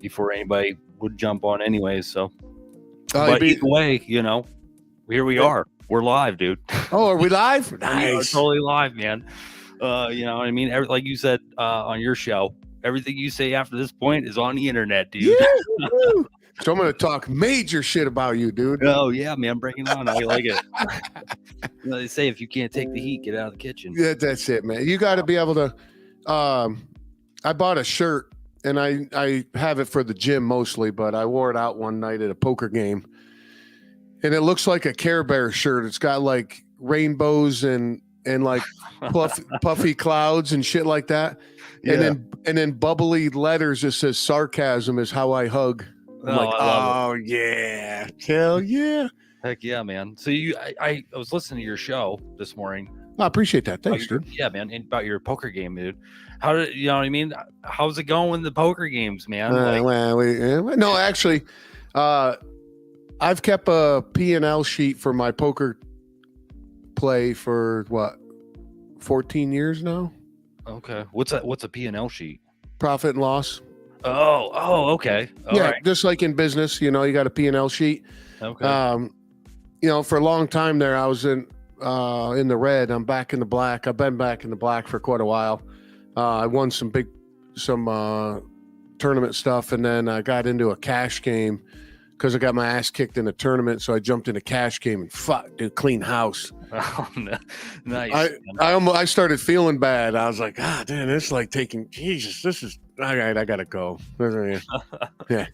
before anybody would jump on anyways. So, but either way, you know, here we are. We're live, dude. Oh, are we live? Nice. We are totally live, man. You know what I mean? Like you said on your show, everything you say after this point is on the internet, dude. Yeah. So I'm going to talk major shit about you, dude. Oh, yeah, man. Bring it on. I like it. You know, they say if you can't take the heat, get out of the kitchen. Yeah, that's it, man. You got to be able to. I bought a shirt, and I have it for the gym mostly, but I wore it out one night at a poker game. And it looks like a Care Bear shirt. It's got like rainbows and like puffy clouds and shit like that. Yeah. And then bubbly letters that says sarcasm is how I hug. I'm like, oh yeah, hell yeah, heck yeah, man. So I was listening to your show this morning. I appreciate that. Thanks, dude. Yeah, man. And about your poker game, dude. How did you know what I mean? How's it going with the poker games, man? No, actually, I've kept a P&L sheet for my poker play for what, 14 years now. Okay, what's a P&L sheet? Profit and loss. Oh, okay. All right. Just like in business, you know, you got a P&L sheet. Okay. You know, for a long time there, I was in the red. I'm back in the black. I've been back in the black for quite a while. I won some tournament stuff, and then I got into a cash game because I got my ass kicked in a tournament. So I jumped in a cash game and fuck, dude, clean house. Oh, nice. I started feeling bad. I was like, dude, it's like taking Jesus. This is all right. I gotta go. Yeah,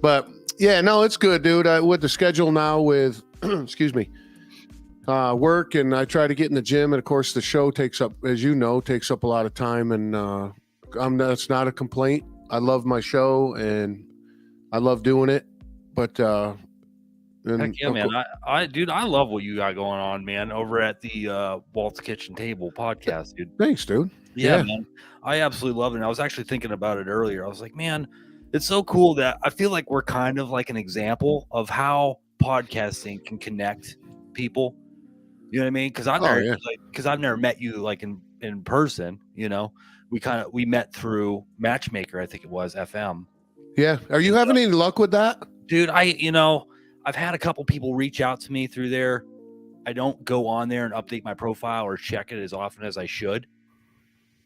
but yeah, no, it's good, dude. With the schedule now, with excuse me, work, and I try to get in the gym, and of course, the show takes up, as you know, a lot of time, and that's not a complaint. I love my show, and I love doing it, but. Heck yeah, man. I love what you got going on, man, over at the Walt's Kitchen Table podcast, dude. Thanks, dude. Yeah, man. I absolutely love it. And I was actually thinking about it earlier. I was like, man, it's so cool that I feel like we're kind of like an example of how podcasting can connect people. You know what I mean? Because I've never met you like in person, you know. We met through Matchmaker, I think it was, FM. Yeah. Are you having any luck with that? Dude, I've had a couple people reach out to me through there. I don't go on there and update my profile or check it as often as I should.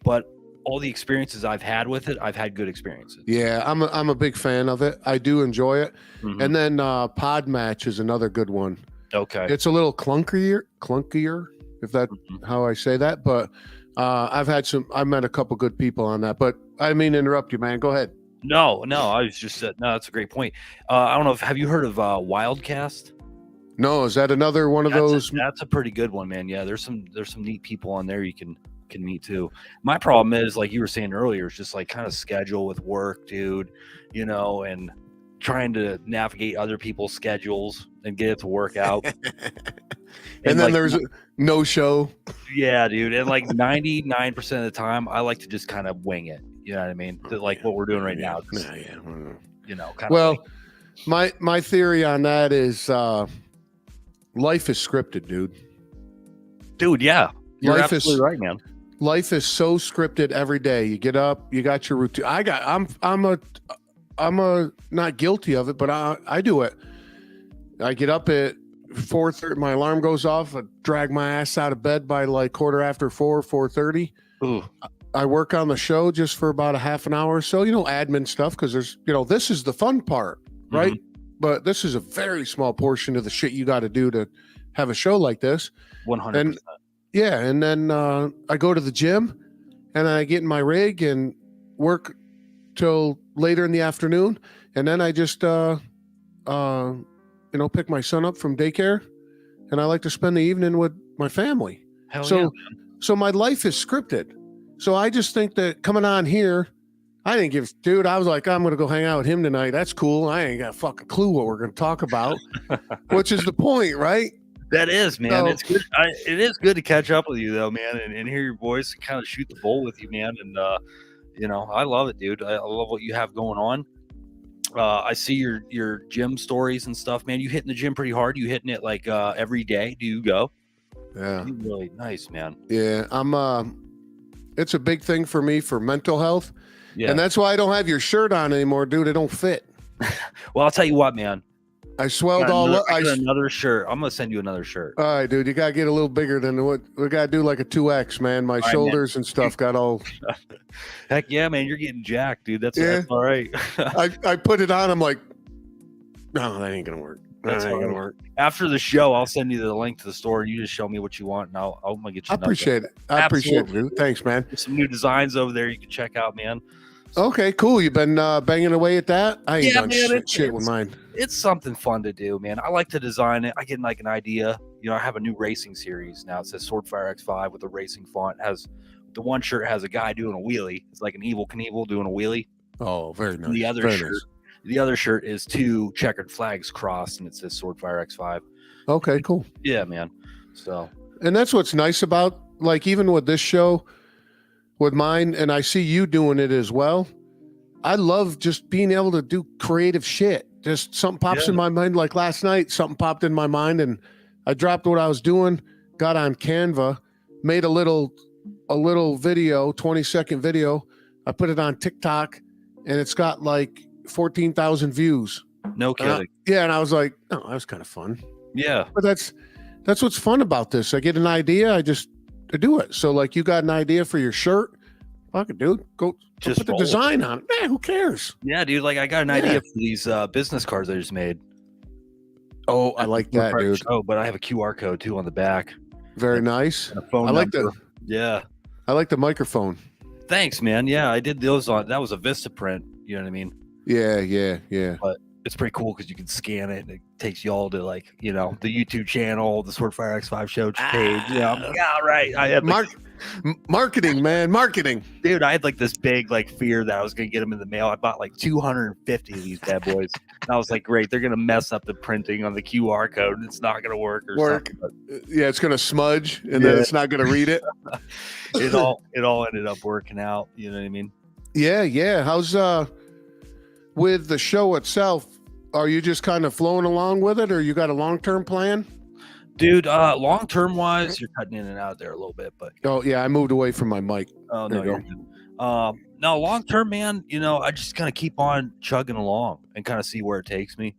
But all the experiences I've had with it, I've had good experiences. Yeah, I'm a big fan of it. I do enjoy it. Mm-hmm. And then Podmatch is another good one. Okay. It's a little clunkier, if that's how I say that. But I met a couple good people on that. But I mean, interrupt you, man. Go ahead. No, I was just no, that's a great point. I don't know have you heard of Wildcast? No, is that another one of those? That's a pretty good one, man. Yeah, there's some neat people on there you can meet too. My problem is, like you were saying earlier, it's just like kind of schedule with work, dude, you know, and trying to navigate other people's schedules and get it to work out. and then there's no show. Yeah, dude. And like 99% of the time, I like to just kind of wing it. You know what I mean? Like what we're doing right now. Just, you know, kind of my theory on that is life is scripted, dude. Dude, yeah. You're absolutely right, man. Life is so scripted every day. You get up, you got your routine. I'm not guilty of it, but I do it. I get up at 4:30. My alarm goes off. I drag my ass out of bed by like 4:30. Ooh. I work on the show just for about a half an hour or so, you know, admin stuff, because there's, you know, this is the fun part, right? Mm-hmm. But this is a very small portion of the shit you got to do to have a show like this. 100%. And then I go to the gym and I get in my rig and work till later in the afternoon. And then I just, pick my son up from daycare, and I like to spend the evening with my family. So my life is scripted. So I just think that coming on here, I didn't give, dude, I was like, I'm going to go hang out with him tonight. That's cool. I ain't got a fucking clue what we're going to talk about, which is the point, right? That is, man. So, it's good. It is good to catch up with you, though, man, and hear your voice and kind of shoot the bull with you, man. And, I love it, dude. I love what you have going on. I see your gym stories and stuff, man. You hitting the gym pretty hard. You hitting it like every day. Do you go? Yeah. You're really nice, man. Yeah. It's a big thing for me for mental health. Yeah. And that's why I don't have your shirt on anymore, dude. It don't fit. Well, I'll tell you what, man. I swelled all up. I got another shirt. I'm gonna send you another shirt. All right, dude. You gotta get a little bigger than what we gotta do, like a 2X, man. My shoulders and stuff got all. Heck yeah, man. You're getting jacked, dude. That's all right. I put it on. I'm like, no, that ain't gonna work. That's ain't gonna work. After the show, I'll send you the link to the store. You just show me what you want, and I'll get you. I appreciate it. I appreciate it, dude. Thanks, man. There's some new designs over there you can check out, man. Okay, cool. You've been banging away at that? I ain't done shit with mine. It's something fun to do, man. I like to design it. I get like an idea. You know, I have a new racing series now. It says SwordfireX5 with a racing font. The one shirt has a guy doing a wheelie. It's like an Evel Knievel doing a wheelie. Oh, very nice. And the other shirt is 2 checkered flags crossed, and it says SwordfireX5. Okay, cool. Yeah, man. So, and that's what's nice about, like, even with this show, with mine, and I see you doing it as well. I love just being able to do creative shit. Just something pops in my mind. Like last night, something popped in my mind, and I dropped what I was doing, got on Canva, made a little video, 20-second video. I put it on TikTok, and it's got like 14,000 views. No kidding. And I was like, oh, that was kind of fun. Yeah. But that's what's fun about this. I get an idea, I do it. So like, you got an idea for your shirt, fuck it, dude. Go just put the design on it. Man, who cares? Yeah, dude. Like, I got an idea for these business cards I just made. Oh, I like that, dude. Oh, but I have a QR code too on the back. Very nice. And a phone number. I like the microphone. Thanks, man. Yeah, I did those on. That was a Vista print. You know what I mean? Yeah. But it's pretty cool because you can scan it and it takes you all to, like, you know, the YouTube channel, the SwordfireX5 show page. Yeah, I'm like, yeah, right. I had marketing, man, marketing. Dude, I had like this big like fear that I was gonna get them in the mail. I bought like 250 of these bad boys. And I was like, great, they're gonna mess up the printing on the QR code and it's not gonna work something. But, yeah, it's gonna smudge and then it's not gonna read it. It all ended up working out. You know what I mean? Yeah. How's with the show itself? Are you just kind of flowing along with it, or you got a long-term plan? Dude, long-term wise, you're cutting in and out there a little bit, but oh yeah, I moved away from my mic. Oh no, you're good. No, long-term, man, you know, I just kind of keep on chugging along and kind of see where it takes me.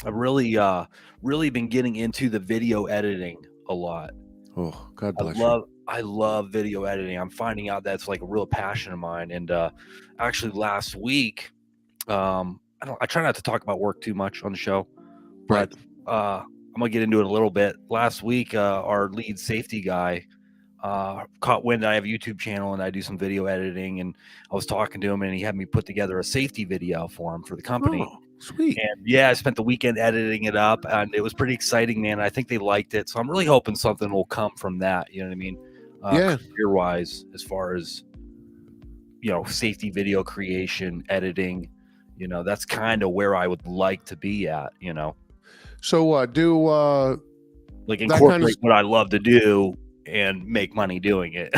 I've really been getting into the video editing a lot. Oh, God bless you. I love video editing. I'm finding out that's like a real passion of mine. And actually last week, I try not to talk about work too much on the show, but I'm gonna get into it a little bit. Last week, our lead safety guy caught wind that I have a YouTube channel and I do some video editing, and I was talking to him and he had me put together a safety video for him for the company. Oh, sweet. And yeah, I spent the weekend editing it up and it was pretty exciting, man. I think they liked it. So I'm really hoping something will come from that. You know what I mean? Career wise, as far as, you know, safety video creation, editing, you know, that's kind of where I would like to be at, you know. So like incorporate what I love to do and make money doing it.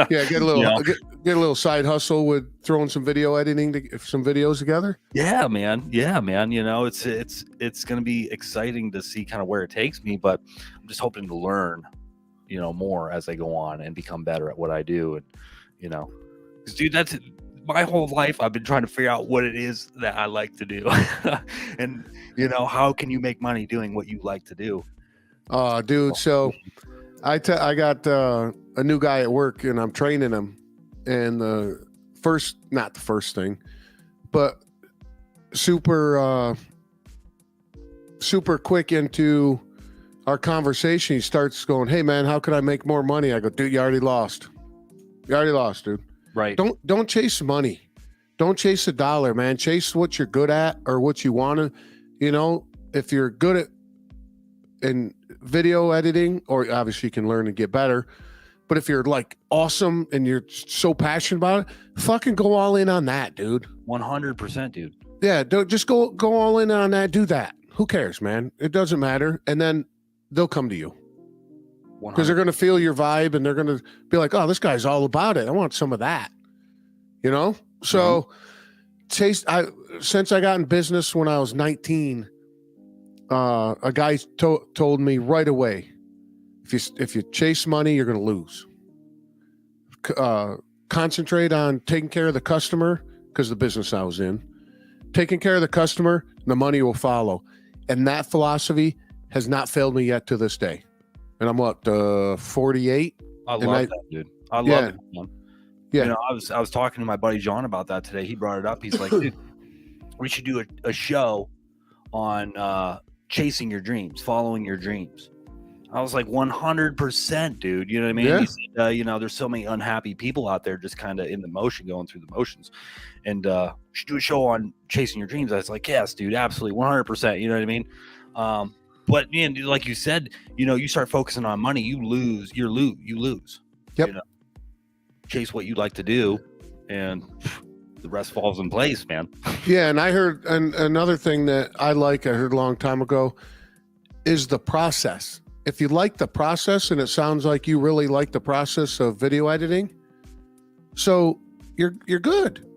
Yeah, get a little get a little side hustle with throwing some video editing some videos together. Yeah, man. You know, it's going to be exciting to see kind of where it takes me, but I'm just hoping to learn, you know, more as I go on and become better at what I do. And, you know, 'cause, dude, that's my whole life. I've been trying to figure out what it is that I like to do. And, you know, how can you make money doing what you like to do? Dude, so I got a new guy at work and I'm training him, and not the first thing, but super quick into our conversation, he starts going, "Hey man, how can I make more money?" I go, "Dude, you already lost, dude." Right. Don't chase money. Don't chase a dollar, man. Chase what you're good at or what you want to, you know, if you're good at in video editing, or obviously you can learn and get better. But if you're like awesome and you're so passionate about it, fucking go all in on that, dude. 100%, dude. Yeah. Don't just go all in on that. Do that. Who cares, man? It doesn't matter. And then they'll come to you. Because they're going to feel your vibe and they're going to be like, oh, this guy's all about it. I want some of that, you know? So since I got in business when I was 19, a guy told me right away, if you chase money, you're going to lose. concentrate on taking care of the customer, because the business I was in, taking care of the customer, the money will follow. And that philosophy has not failed me yet to this day. And I'm what, 48? I love that, dude. I love it, man. Yeah. You know, I was talking to my buddy John about that today. He brought it up. He's like, dude, we should do a show on chasing your dreams, following your dreams. I was like, 100%, dude. You know what I mean? Yeah. He said, you know, there's so many unhappy people out there just kind of in the motion, going through the motions. And we should do a show on chasing your dreams. I was like, yes, dude, absolutely, 100%. You know what I mean? But man, like you said, you know, you start focusing on money, you lose. You lose. Yep. You know? Chase what you like to do, and the rest falls in place, man. Yeah, and I heard another thing that I heard a long time ago is the process. If you like the process, and it sounds like you really like the process of video editing, so you're good.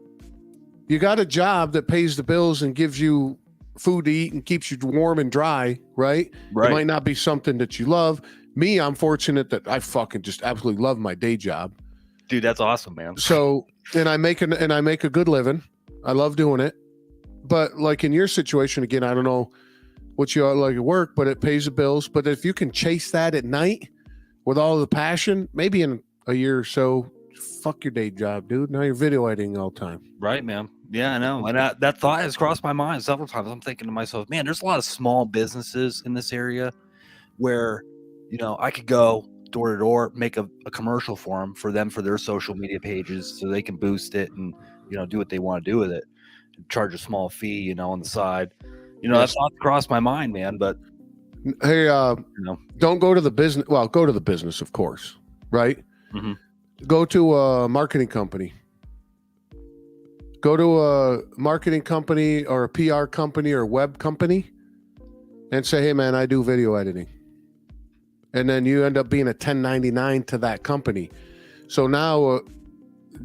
You got a job that pays the bills and gives you food to eat and keeps you warm and dry, right? It might not be something that you love. Me, I'm fortunate that I fucking just absolutely love my day job. Dude, that's awesome, man. So, and I make a good living. I love doing it. But like in your situation, again, I don't know what you like at work, but it pays the bills. But if you can chase that at night with all the passion, maybe in a year or so, fuck your day job, dude. Now you're video editing all the time. Right, man. Yeah, I know. And that thought has crossed my mind several times. I'm thinking to myself, man, there's a lot of small businesses in this area where, you know, I could go door to door, make a commercial for them for their social media pages so they can boost it and, you know, do what they want to do with it. Charge a small fee, you know, on the side. You know, that's not crossed my mind, man. But hey, you know, don't go to the business. Well, go to the business, of course, right? Mm-hmm. Go to a marketing company. Go to a marketing company or a PR company or a web company and say, hey, man, I do video editing. And then you end up being a 1099 to that company. So now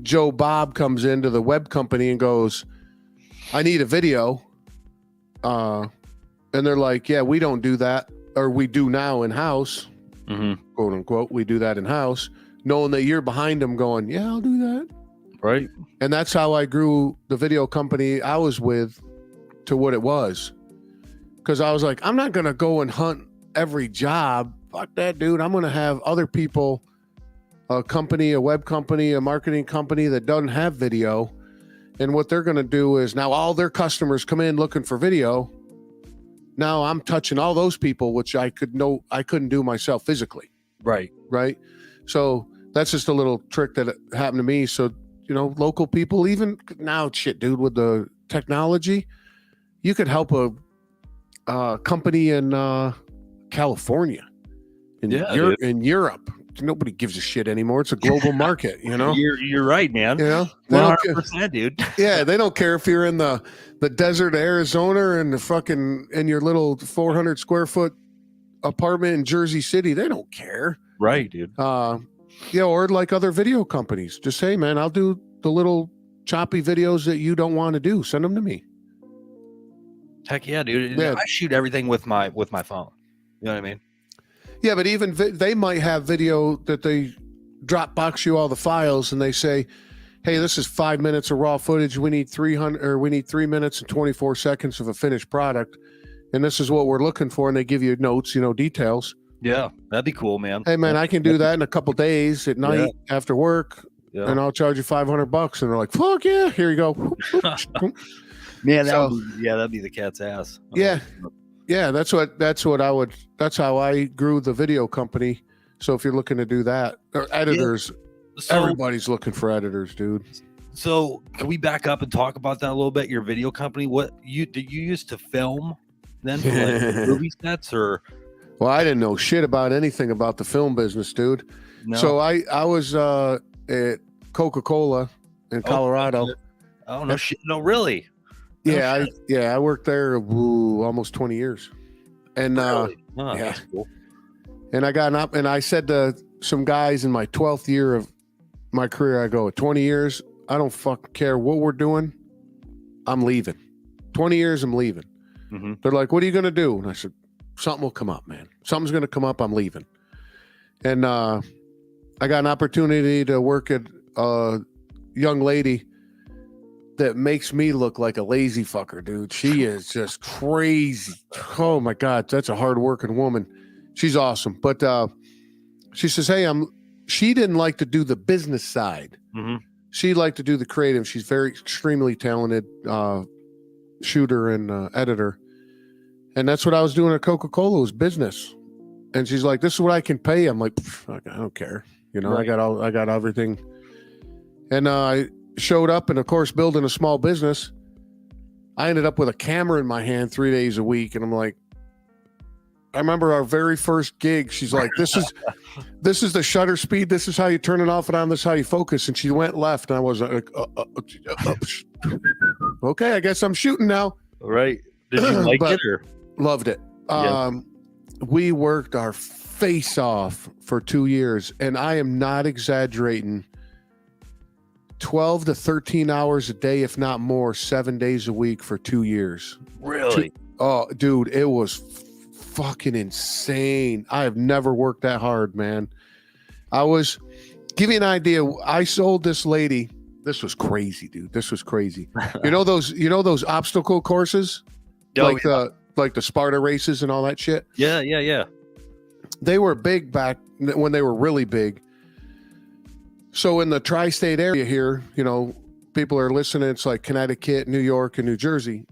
Joe Bob comes into the web company and goes, I need a video. And they're like, yeah, we don't do that. Or we do now in-house, quote unquote. We do that in-house, knowing that you're behind them going, yeah, I'll do that. Right. And that's how I grew the video company I was with to what it was. Because I was like, I'm not going to go and hunt every job. Fuck that, dude. I'm going to have other people, a company, a web company, a marketing company that doesn't have video. And what they're going to do is now all their customers come in looking for video. Now I'm touching all those people, which I couldn't do myself physically. Right. Right. So that's just a little trick that happened to me. So, you know, local people, even now, shit, dude, with the technology, you could help a company in California, in Europe. Nobody gives a shit anymore. It's a global market, you know. You're right, man. You know, 100%, dude. Yeah, they don't care if you're in the desert of Arizona and the fucking in your little 400 square foot apartment in Jersey City. They don't care, right, dude? Yeah, or like other video companies, just say, man, I'll do the little choppy videos that you don't want to do. Send them to me. Heck yeah, dude. Yeah. I shoot everything with my phone. You know what I mean? Yeah, but even they might have video that they Dropbox you all the files and they say, hey, this is 5 minutes of raw footage. We need 3 minutes and 24 seconds of a finished product. And this is what we're looking for. And they give you notes, you know, details. Yeah, that'd be cool, man. Hey, man, I can do that in a couple days at night after work. Yeah. And I'll charge you $500. And they're like, fuck yeah, here you go. Man, that'd be the cat's ass. Yeah, that's how I grew the video company. So if you're looking to do that, or editors, everybody's looking for editors, dude. So can we back up and talk about that a little bit? Your video company, did you used to film then for like movie sets or? Well, I didn't know shit about anything about the film business, dude. No. So I was at Coca-Cola in Colorado. Oh no shit! No, really? Yeah, I worked there almost 20 years, and really? That's cool. And I got up, and I said to some guys in my 12th year of my career, I go, 20 years, I don't fucking care what we're doing. I'm leaving. 20 years, I'm leaving. Mm-hmm. They're like, what are you going to do? And I said, something will come up, man. Something's going to come up. I'm leaving. And I got an opportunity to work at young lady that makes me look like a lazy fucker, dude. She is just crazy. Oh my God, that's a hardworking woman. She's awesome. But she says, hey, she didn't like to do the business side. Mm-hmm. She liked to do the creative. She's very extremely talented shooter and editor. And that's what I was doing at Coca-Cola, was business. And she's like, this is what I can pay. I'm like, I don't care. You know, Right. I got everything. And I showed up, and of course, building a small business, I ended up with a camera in my hand 3 days a week. And I'm like, I remember our very first gig. She's like, this is the shutter speed. This is how you turn it off and on. This is how you focus. And she went left, and I was like, okay, I guess I'm shooting now. Right. Did you like it or? Loved it. Yeah. We worked our face off for 2 years, and I am not exaggerating. 12 to 13 hours a day, if not more, 7 days a week for 2 years. Really? Oh, dude, it was fucking insane. I have never worked that hard, man. Give you an idea. I sold this lady. This was crazy, dude. This was crazy. You know those obstacle courses? Like the Sparta races and all that shit? Yeah. They were big back when they were really big. So in the tri-state area here, you know, people are listening. It's like Connecticut, New York, and New Jersey.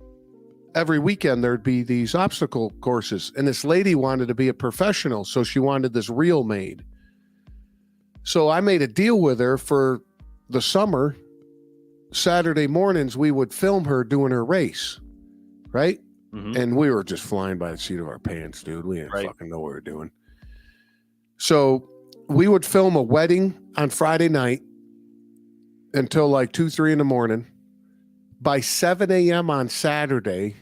Every weekend there'd be these obstacle courses. And this lady wanted to be a professional, so she wanted this reel made. So I made a deal with her for the summer. Saturday mornings, we would film her doing her race, right? Mm-hmm. And we were just flying by the seat of our pants, dude. We didn't Right. fucking know what we were doing. So we would film a wedding on Friday night until like 2, 3 in the morning. By 7 a.m. on Saturday,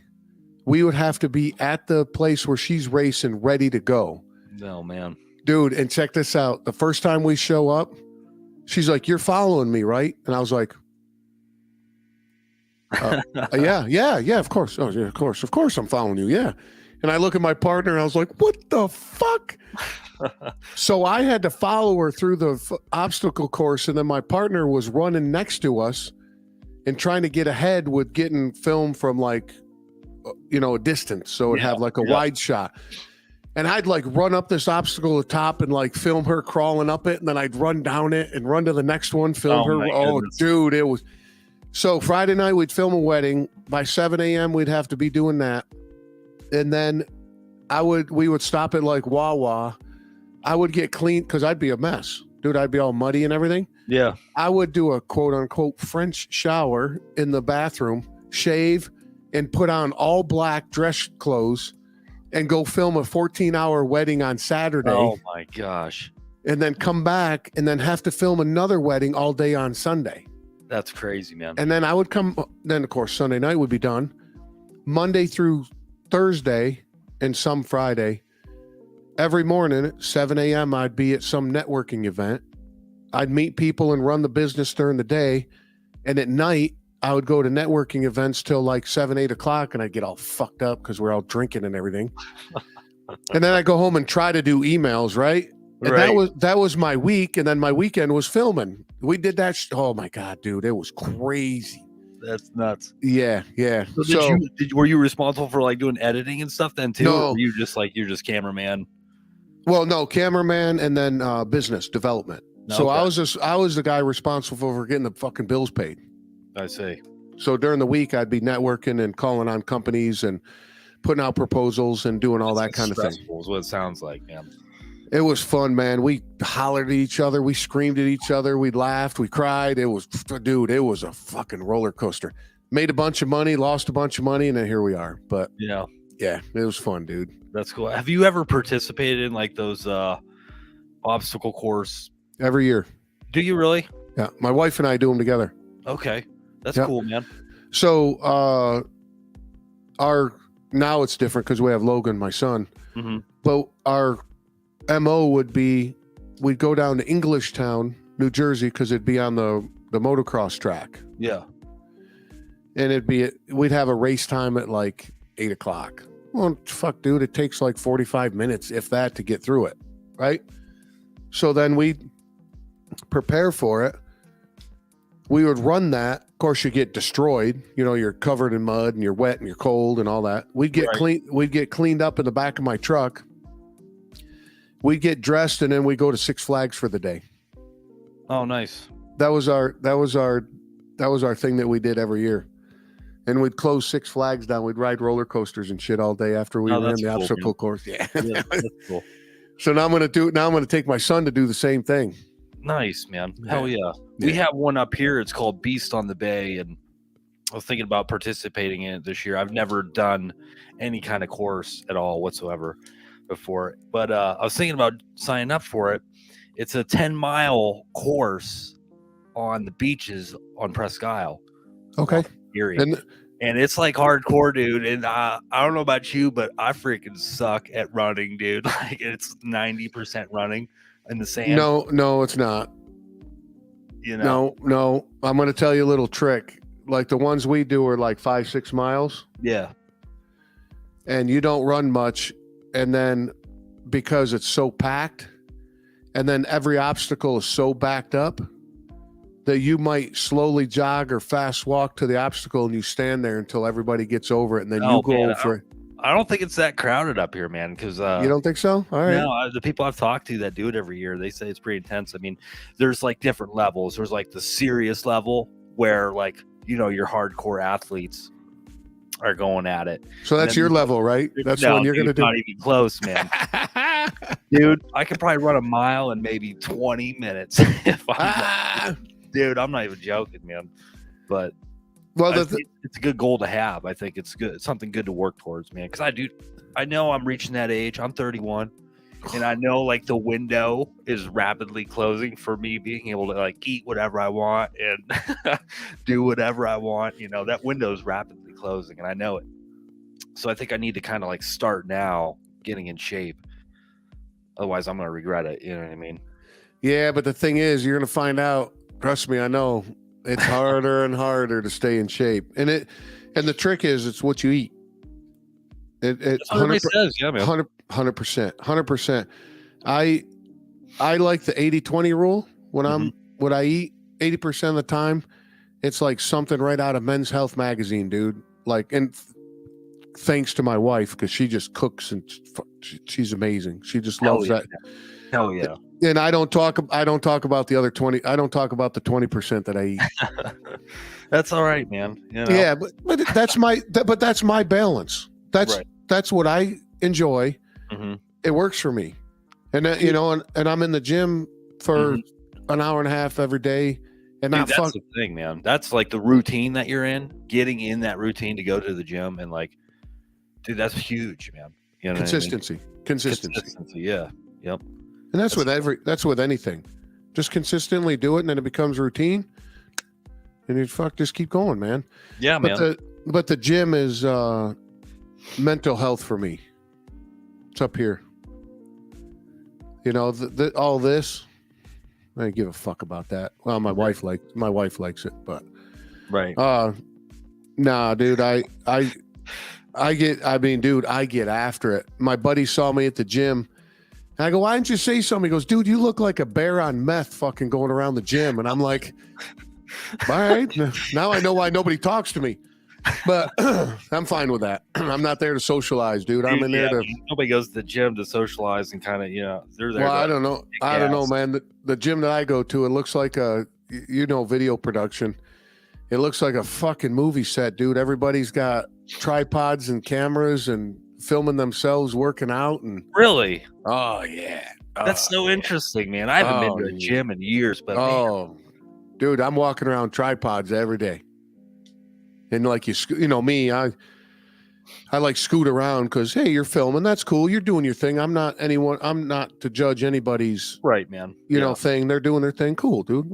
we would have to be at the place where she's racing, ready to go. Oh, man. Dude, and check this out. The first time we show up, she's like, you're following me, right? And I was like, yeah, of course. Oh, yeah, of course I'm following you. Yeah. And I look at my partner and I was like, what the fuck? So I had to follow her through the obstacle course. And then my partner was running next to us and trying to get ahead with getting film from like, you know, a distance. So it'd have like a wide shot. And I'd like run up this obstacle at the top and like film her crawling up it. And then I'd run down it and run to the next one, film her. Oh, dude, it was. So Friday night, we'd film a wedding. By 7 a.m., we'd have to be doing that. And then we would stop at like Wawa. I would get clean because I'd be a mess. Dude, I'd be all muddy and everything. Yeah. I would do a quote unquote French shower in the bathroom, shave, and put on all black dress clothes and go film a 14-hour wedding on Saturday. Oh my gosh. And then come back and then have to film another wedding all day on Sunday. That's crazy, man. And then I would then of course Sunday night would be done. Monday through Thursday and some Friday. Every morning at 7 a.m. I'd be at some networking event. I'd meet people and run the business during the day. And at night, I would go to networking events till like 7, 8 o'clock, and I'd get all fucked up because we're all drinking and everything. And then I go home and try to do emails, right? And that was my week. And then my weekend was filming. We did that. Oh my God, dude, it was crazy. That's nuts. Yeah. So were you responsible for like doing editing and stuff then too? No. Or were you just like, you're just cameraman? Well, no, cameraman and then business development. Okay. So I was the guy responsible for getting the fucking bills paid. I see. So during the week, I'd be networking and calling on companies and putting out proposals and doing all that kind of thing. Is what it sounds like, man. It was fun, man. We hollered at each other. We screamed at each other. We laughed. We cried. It was a fucking roller coaster. Made a bunch of money, lost a bunch of money, and then here we are. But yeah, it was fun, dude. That's cool. Have you ever participated in like those obstacle course? Every year. Do you really? Yeah. My wife and I do them together. Okay. That's cool, man. So now it's different because we have Logan, my son. Mm-hmm. But our MO would be we'd go down to Englishtown, New Jersey, because it'd be on the motocross track. Yeah. And we'd have a race time at like 8 o'clock. Well, fuck, dude, it takes like 45 minutes, if that, to get through it. Right. So then we prepare for it. we would run that. Of course, you get destroyed. You know, you're covered in mud and you're wet and you're cold and all that. We'd get cleaned up in the back of my truck. We'd get dressed and then we'd go to Six Flags for the day. Oh, nice. That was our thing that we did every year. And we'd close Six Flags down. We'd ride roller coasters and shit all day after we ran the obstacle course. Yeah. That's cool. So now I'm gonna take my son to do the same thing. Nice, man. Hell yeah. We have one up here. It's called Beast on the Bay, and I was thinking about participating in it this year. I've never done any kind of course at all whatsoever before, but I was thinking about signing up for it. It's a 10-mile course on the beaches on Presque Isle. Okay. And it's like hardcore, dude. And I don't know about you, but I freaking suck at running, dude. Like it's 90% running in the sand. No, it's not. You know? No. I'm going to tell you a little trick. Like the ones we do are like 5-6 miles. Yeah. And you don't run much. And then because it's so packed, and then every obstacle is so backed up, that you might slowly jog or fast walk to the obstacle and you stand there until everybody gets over it and then you go over it. I don't think it's that crowded up here, man, because you don't think so? All right. No, the people I've talked to that do it every year, they say it's pretty intense. I mean, there's like different levels. There's like the serious level where like, you know, your hardcore athletes are going at it. So that's your level, right? That's when you're going to do. Not even close, man. Dude, I could probably run a mile in maybe 20 minutes if Dude, I'm not even joking, man. But it's a good goal to have. I think it's good. It's something good to work towards, man. Because I know I'm reaching that age. I'm 31, and I know like the window is rapidly closing for me being able to like eat whatever I want and do whatever I want. You know, that window is rapidly closing, and I know it. So I think I need to kind of like start now, getting in shape. Otherwise, I'm gonna regret it. You know what I mean? Yeah, but the thing is, you're gonna find out. Trust me, I know it's harder and harder to stay in shape, and the trick is it's what you eat. It 100%, says, yeah, man. 100%. I like the 80-20 rule when what I eat 80% of the time. It's like something right out of Men's Health magazine, dude. Like, and thanks to my wife because she just cooks and she's amazing. She just loves that. Hell yeah. And I don't talk about the other 20. I don't talk about the 20% that I eat. That's all right, man. You know? Yeah, but that's my balance. That's what I enjoy. Mm-hmm. It works for me. And you know, and I'm in the gym for an hour and a half every day. And dude, that's the thing, man. That's like the routine that you're in. Getting in that routine to go to the gym and like, dude, that's huge, man. You know Consistency. Yeah. Yep. And that's with anything. Just consistently do it, and then it becomes routine. And you just keep going, man. Yeah, man. But the gym is mental health for me. It's up here. You know, all this. I don't give a fuck about that. Well, my wife likes it, but right. Nah, dude. I get after it. My buddy saw me at the gym. And I go, why didn't you say something? He goes, dude, you look like a bear on meth fucking going around the gym. And I'm like, all right, now I know why nobody talks to me. But I'm fine with that. I'm not there to socialize, dude. I'm in there to. Nobody goes to the gym to socialize and kind of, you know, they're there. Well, I don't know, man. The gym that I go to, it looks like video production. It looks like a fucking movie set, dude. Everybody's got tripods and cameras and filming themselves working out. And really? Oh yeah. That's so interesting, man. I haven't been to a gym in years, but man. Dude, I'm walking around tripods every day. And like you know me, I like scoot around because hey, you're filming. That's cool. You're doing your thing. I'm not to judge anybody's right, man. You know, thing. They're doing their thing. Cool, dude.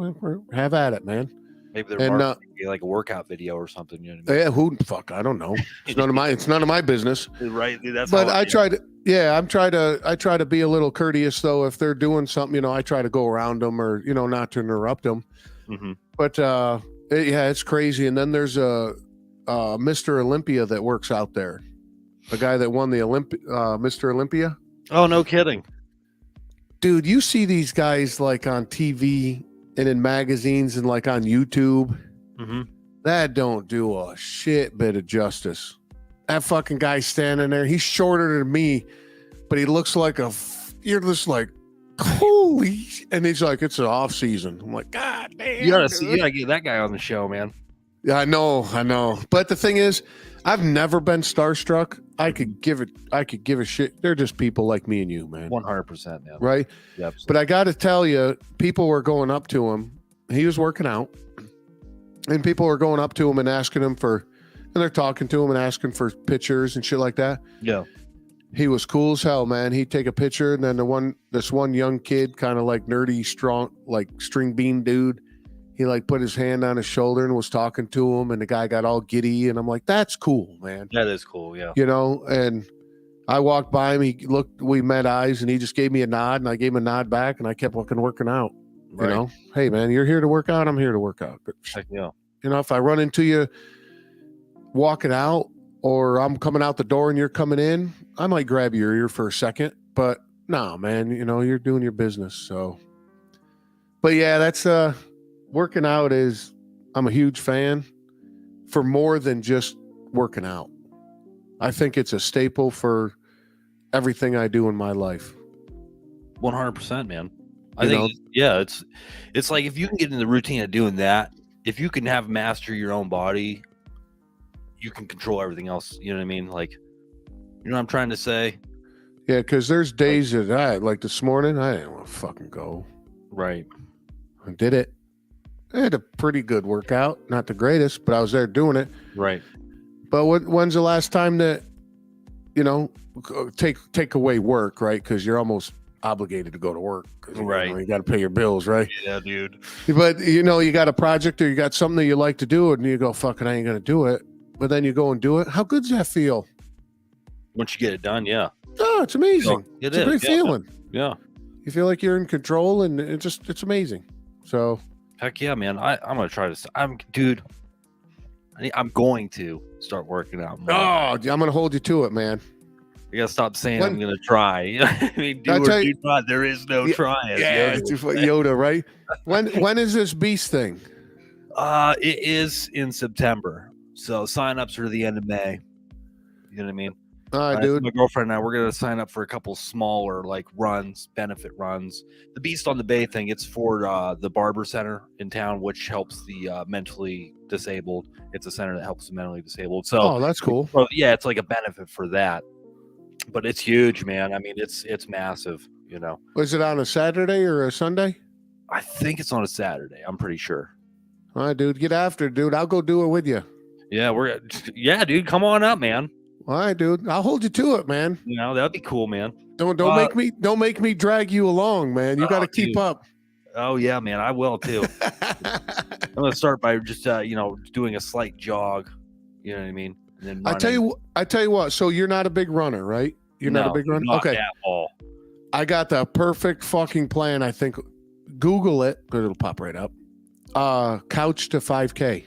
Have at it, man. Maybe they're like a workout video or something. You know what I mean? Yeah, fuck? I don't know. It's none of my business. Right. Dude, that's. But I try to be a little courteous though. If they're doing something, you know, I try to go around them or you know not to interrupt them. Mm-hmm. But it's crazy. And then there's a Mr. Olympia that works out there. The guy that won the Mr. Olympia. Oh, no kidding. Dude, you see these guys like on TV and in magazines and like on YouTube, Mm-hmm. that don't do a shit bit of justice. That fucking guy standing there, he's shorter than me, but he looks like you're just like, holy, and he's like, it's an off season. I'm like, God damn. You gotta get that guy on the show, man. Yeah, I know. But the thing is, I've never been starstruck. I could give a shit. They're just people like me and you, man. 100%, man. Right? Yep. But I got to tell you, people were going up to him. He was working out, and people were going up to him and asking him and they're talking to him and asking for pictures and shit like that. Yeah. He was cool as hell, man. He'd take a picture, and then this one young kid, kind of like nerdy, strong, like string bean dude, he like put his hand on his shoulder and was talking to him, and the guy got all giddy, and I'm like, that's cool, man. That is cool, yeah. You know, and I walked by him, he looked, we met eyes, and he just gave me a nod, and I gave him a nod back, and I kept working out. Right. You know, hey man, you're here to work out, I'm here to work out. But, Heck yeah. you know, if I run into you walking out, or I'm coming out the door and you're coming in, I might grab your ear for a second, but no, man, you know, you're doing your business. So, but yeah, that's working out I'm a huge fan for more than just working out. I think it's a staple for everything I do in my life. 100%, man. I think, yeah, it's like if you can get in the routine of doing that, if you can have master your own body, you can control everything else. You know what I mean? Like, you know what I'm trying to say? Yeah, because there's days that like this morning, I didn't want to fucking go. Right. I did it. I had a pretty good workout. Not the greatest, but I was there doing it. Right. But when's the last time that, you know, take away work, right? Because you're almost obligated to go to work. Right. You got to pay your bills, right? Yeah, dude. But, you know, you got a project or you got something that you like to do, and you go, fucking, I ain't going to do it. But then you go and do it. How good does that feel? Once you get it done, yeah. Oh, it's amazing. Oh, It's a great feeling. Yeah. You feel like you're in control, and it's amazing. So. Heck yeah, man. I'm going to try to, I'm going to start working out more. Oh, I'm going to hold you to it, man. You got to stop saying I'm going to try. I mean, do not. There is no trying. Yeah, it's Yoda, right? When is this beast thing? It is in September. So sign-ups are the end of May. You know what I mean? All right, dude. My girlfriend and I, we're going to sign up for a couple smaller like runs, benefit runs. The Beast on the Bay thing, it's for the Barber Center in town, which helps the mentally disabled. It's a center that helps the mentally disabled. So, that's cool. So, yeah, it's like a benefit for that. But it's huge, man. I mean, it's massive, you know. Was it on a Saturday or a Sunday? I think it's on a Saturday. I'm pretty sure. All right, dude. Get after it, dude. I'll go do it with you. Yeah, dude. Come on up, man. All right, dude. I'll hold you to it, man. You know, that'd be cool, man. Don't make me drag you along, man. You got to keep up. Oh yeah, man. I will too. I'm gonna start by just doing a slight jog. You know what I mean? And then I tell you what. So you're not a big runner, right? You're not a big runner. Not okay. At all. I got the perfect fucking plan. I think. Google it, but it'll pop right up. Couch to 5K.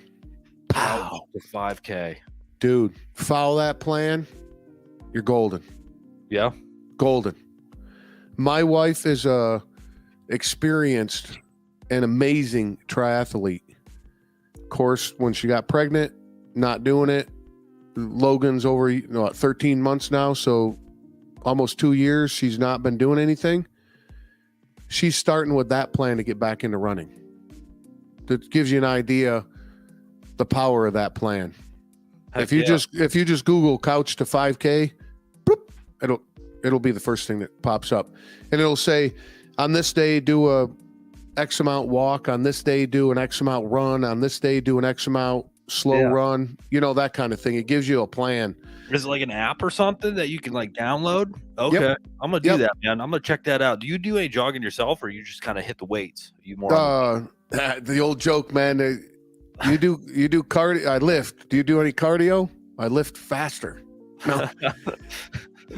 Pow. To 5K. Dude, follow that plan. You're golden. Yeah. Golden. My wife is a experienced and amazing triathlete. Of course, when she got pregnant, not doing it. Logan's over 13 months now, so almost 2 years she's not been doing anything. She's starting with that plan to get back into running. That gives you an idea the power of that plan. Heck if you just Google couch to 5K, boop, it'll be the first thing that pops up, and it'll say on this day do a X amount walk, on this day do an X amount run, on this day do an X amount slow run, that kind of thing. It gives you a plan. Is it like an app or something that you can like download? Okay. Yep. I'm gonna do that, man. I'm gonna check that out. Do you do any jogging yourself, or you just kind of hit the weights? You more the old joke, man. You do cardio. I lift. Do you do any cardio? I lift faster. No,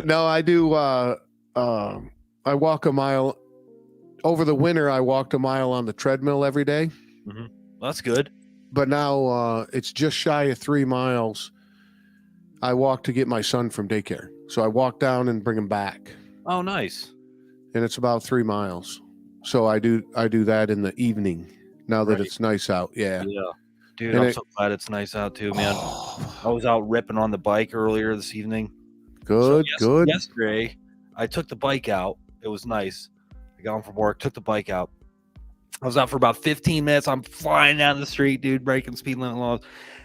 no, I do. I walk a mile. Over the winter, I walked a mile on the treadmill every day. Mm-hmm. That's good. But now it's just shy of 3 miles. I walk to get my son from daycare. So I walk down and bring him back. Oh, nice. And it's about 3 miles. So I do that in the evening now that Right. it's nice out. Yeah. Yeah. Dude, And I'm so glad it's nice out too, man. I was out ripping on the bike earlier this evening. So good. yesterday, I took the bike out. It was nice. I got home from work, took the bike out. I was out for about 15 minutes. I'm flying down the street, dude, breaking speed limit laws.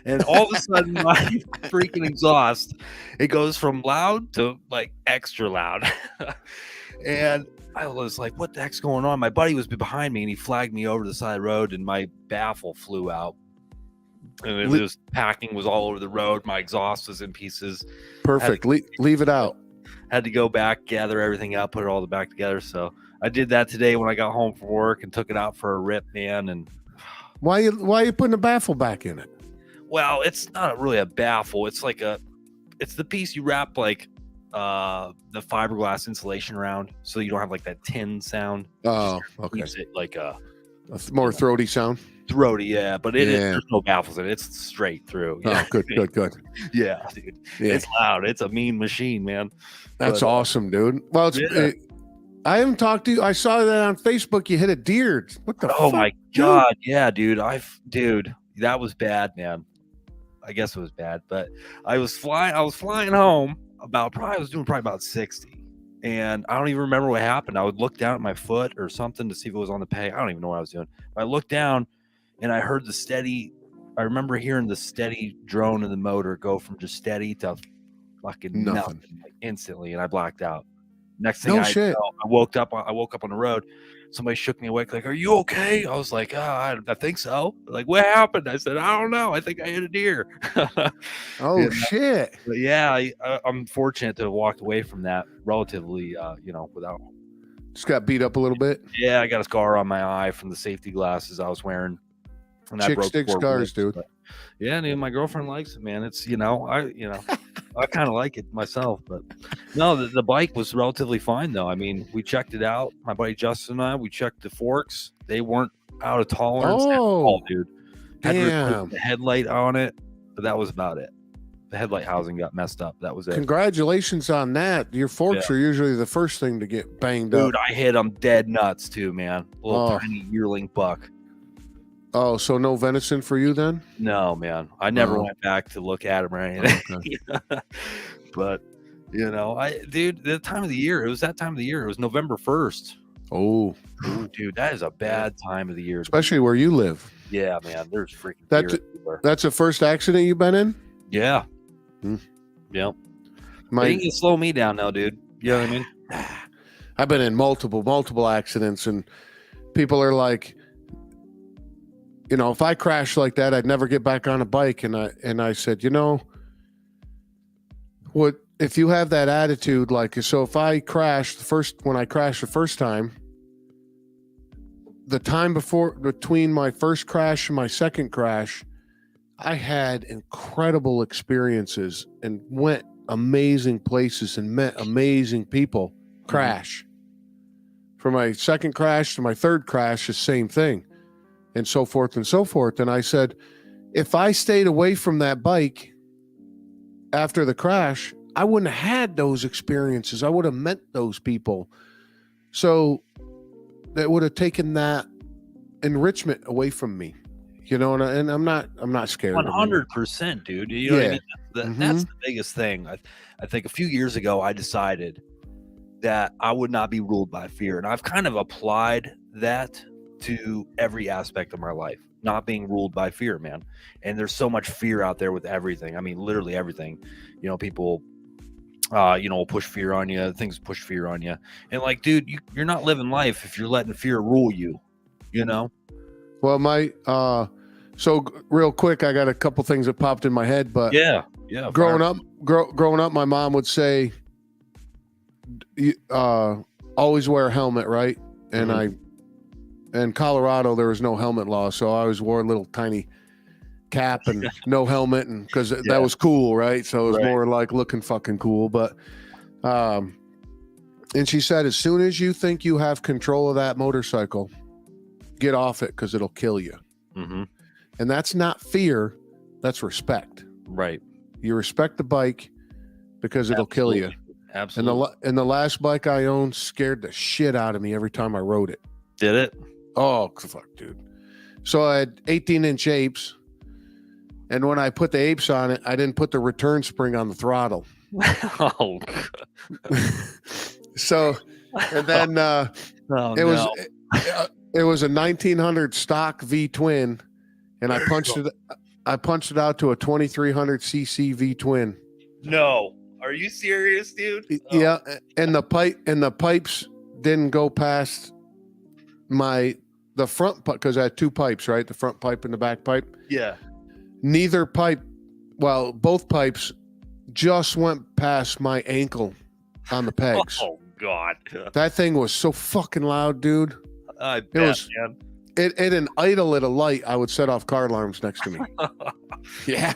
And all of a sudden, my freaking exhaust, it goes from loud to like extra loud. And I was like, what the heck's going on? My buddy was behind me and he flagged me over the side of the road and my baffle flew out. And it was packing was all over the road. My exhaust was in pieces. Perfect. Leave it out. Had to go back, gather everything up, put it all back together. So I did that today when I got home from work and took it out for a rip, man. And why are you putting the baffle back in it? well, it's not really a baffle. It's like it's the piece you wrap like the fiberglass insulation around, so you don't have like that tin sound. Oh, okay. Keeps it like a more throaty sound. Throaty, yeah, but there's no baffles in it. It's straight through. Oh, good. Yeah, dude. Yeah. It's loud. It's a mean machine, man. That's awesome, dude. Well, I haven't talked to you. I saw that on Facebook. You hit a deer. What the? Oh fuck, my god, yeah, dude. Dude, that was bad, man. I guess it was bad, but I was flying home I was doing probably about 60. And I don't even remember what happened. I would look down at my foot or something to see if it was on the peg. I don't even know what I was doing. But I looked down and I heard I remember hearing the steady drone of the motor go from just steady to fucking nothing like instantly, and I blacked out. Next thing I woke up on the road. Somebody shook me awake, like, "Are you okay?" I was like, I think so. Like, what happened? I said, I don't know. I think I hit a deer. Oh, shit. But yeah, I'm fortunate to have walked away from that relatively, without. Just got beat up a little bit. Yeah, I got a scar on my eye from the safety glasses I was wearing. And Chicks dig scars, dude. But yeah, dude, my girlfriend likes it, man. It's I kind of like it myself, but no, the bike was relatively fine though. I mean, we checked it out. My buddy Justin and I, we checked the forks. They weren't out of tolerance at all, dude. Had to put the headlight on it, but that was about it. The headlight housing got messed up. That was it. Congratulations on that. Your forks are usually the first thing to get banged up. Dude, I hit them dead nuts too, man. Little tiny yearling buck. Oh, so no venison for you then? No, man. I never went back to look at him or anything. Okay. But, the time of the year, it was that time of the year. It was November 1st. Oh. Ooh, dude, that is a bad time of the year. Especially where you live. Yeah, man. There's freaking deer everywhere. That's the first accident you've been in? Yeah. Yep. You can slow me down now, dude. You know what I mean? I've been in multiple accidents, and people are like, if I crashed like that, I'd never get back on a bike. And I said, what if you have that attitude? Like, so if I crashed when I crashed the first time, the time between my first crash and my second crash, I had incredible experiences and went amazing places and met amazing people. Crash. From my second crash to my third crash, the same thing. And so forth and so forth. And I said, if I stayed away from that bike after the crash, I wouldn't have had those experiences. I would have met those people. So that would have taken that enrichment away from me, and I'm not scared. 100%, dude. You know what I mean? That's the biggest thing. I think a few years ago, I decided that I would not be ruled by fear. And I've kind of applied that to every aspect of my life, not being ruled by fear, man. And there's so much fear out there with everything. I mean, literally everything. People, will push fear on you. Things push fear on you. And like, dude, you're not living life if you're letting fear rule you. Well, so real quick, I got a couple things that popped in my head. But yeah. Growing up, my mom would say, always wear a helmet, right? And in Colorado, there was no helmet law, so I always wore a little tiny cap and no helmet, and because that was cool, right? So it was more like looking fucking cool. But and she said, as soon as you think you have control of that motorcycle, get off it because it'll kill you. Mm-hmm. And that's not fear, that's respect. Right. You respect the bike because it'll kill you. Absolutely. And the last bike I owned scared the shit out of me every time I rode it. Did it? Oh, fuck, dude. So I had 18-inch apes. And when I put the apes on it, I didn't put the return spring on the throttle. Oh, So, and then it was a 1900 stock V twin, and I punched it out to a 2300 cc V twin. No, are you serious, dude? Yeah, and the pipes didn't go past the front pipe, because I had two pipes, right? The front pipe and the back pipe. Yeah. Neither pipe, well, both pipes just went past my ankle on the pegs. Oh God, that thing was so fucking loud, dude. I bet, man. It an idle at a light, I would set off car alarms next to me. Yeah,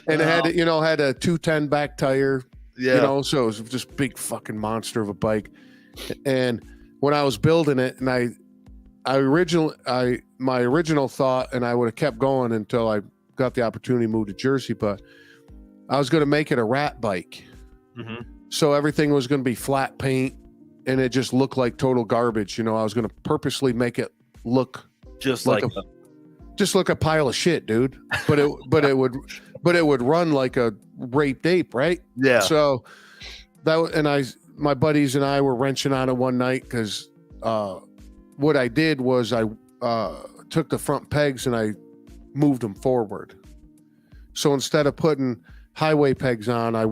and it had had a 210 back tire. Yeah, so it was just big fucking monster of a bike. And when I was building it, and my original thought, and I would have kept going until I got the opportunity to move to Jersey, but I was going to make it a rat bike. Mm-hmm. So everything was going to be flat paint, and it just looked like total garbage. I was going to purposely make it look just like a pile of shit, dude. But it would run like a raped ape, right? Yeah. So my buddies and I were wrenching on it one night, because what I did was I took the front pegs and I moved them forward. So instead of putting highway pegs on, I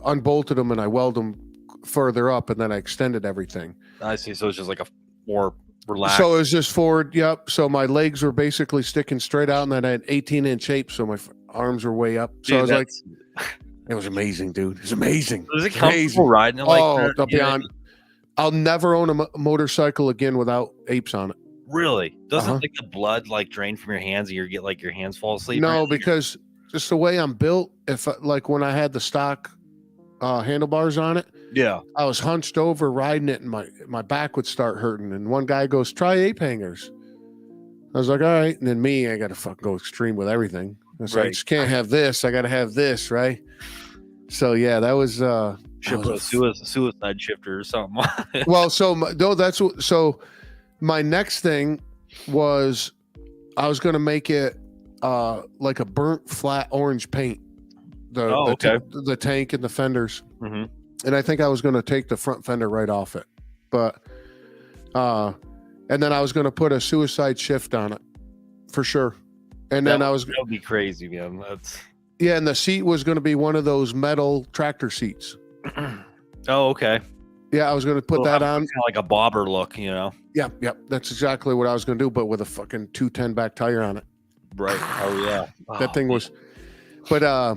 unbolted them and I welded them further up, and then I extended everything. I see. So it's just like a more relaxed. So it was just forward. Yep. So my legs were basically sticking straight out, and then I had 18-inch apes, so my arms were way up. So dude, I was like, it was amazing, dude. It was amazing. Was it comfortable riding it like that? Beyond. I'll never own a motorcycle again without apes on it. Really? Doesn't like the blood drain from your hands, and you get your hands fall asleep? No, because just the way I'm built, if when I had the stock handlebars on it, yeah, I was hunched over riding it, and my back would start hurting. And one guy goes, "Try ape hangers." I was like, "All right." And then I got to fucking go extreme with everything. It's like, I just can't have this. I got to have this, right? So yeah, that was suicide shifter or something. Well, so my next thing was I was going to make it like a burnt flat orange paint. The tank and the fenders. Mm-hmm. And I think I was going to take the front fender right off it. But and then I was going to put a suicide shift on it for sure. And then that would be crazy, man. Yeah, and the seat was going to be one of those metal tractor seats. Oh, okay. Yeah, I was going to put that on. Kind of like a bobber look, Yep. That's exactly what I was going to do, but with a fucking 210 back tire on it. Right. Oh, yeah. That thing was... But I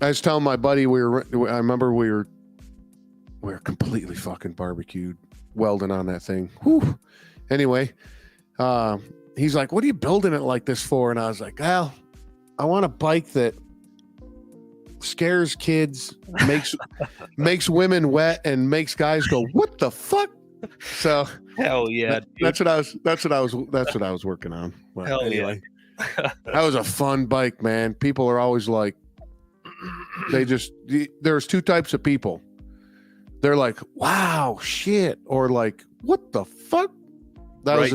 was telling my buddy, I remember we were completely fucking barbecued, welding on that thing. Whew. Anyway, he's like, "What are you building it like this for?" And I was like, "Well, I want a bike that scares kids, makes women wet, and makes guys go, 'What the fuck?'" So hell yeah, that's what I was working on. But hell anyway, that was a fun bike, man. People are always like, there's two types of people. They're like, "Wow, shit," or like, "What the fuck?" That was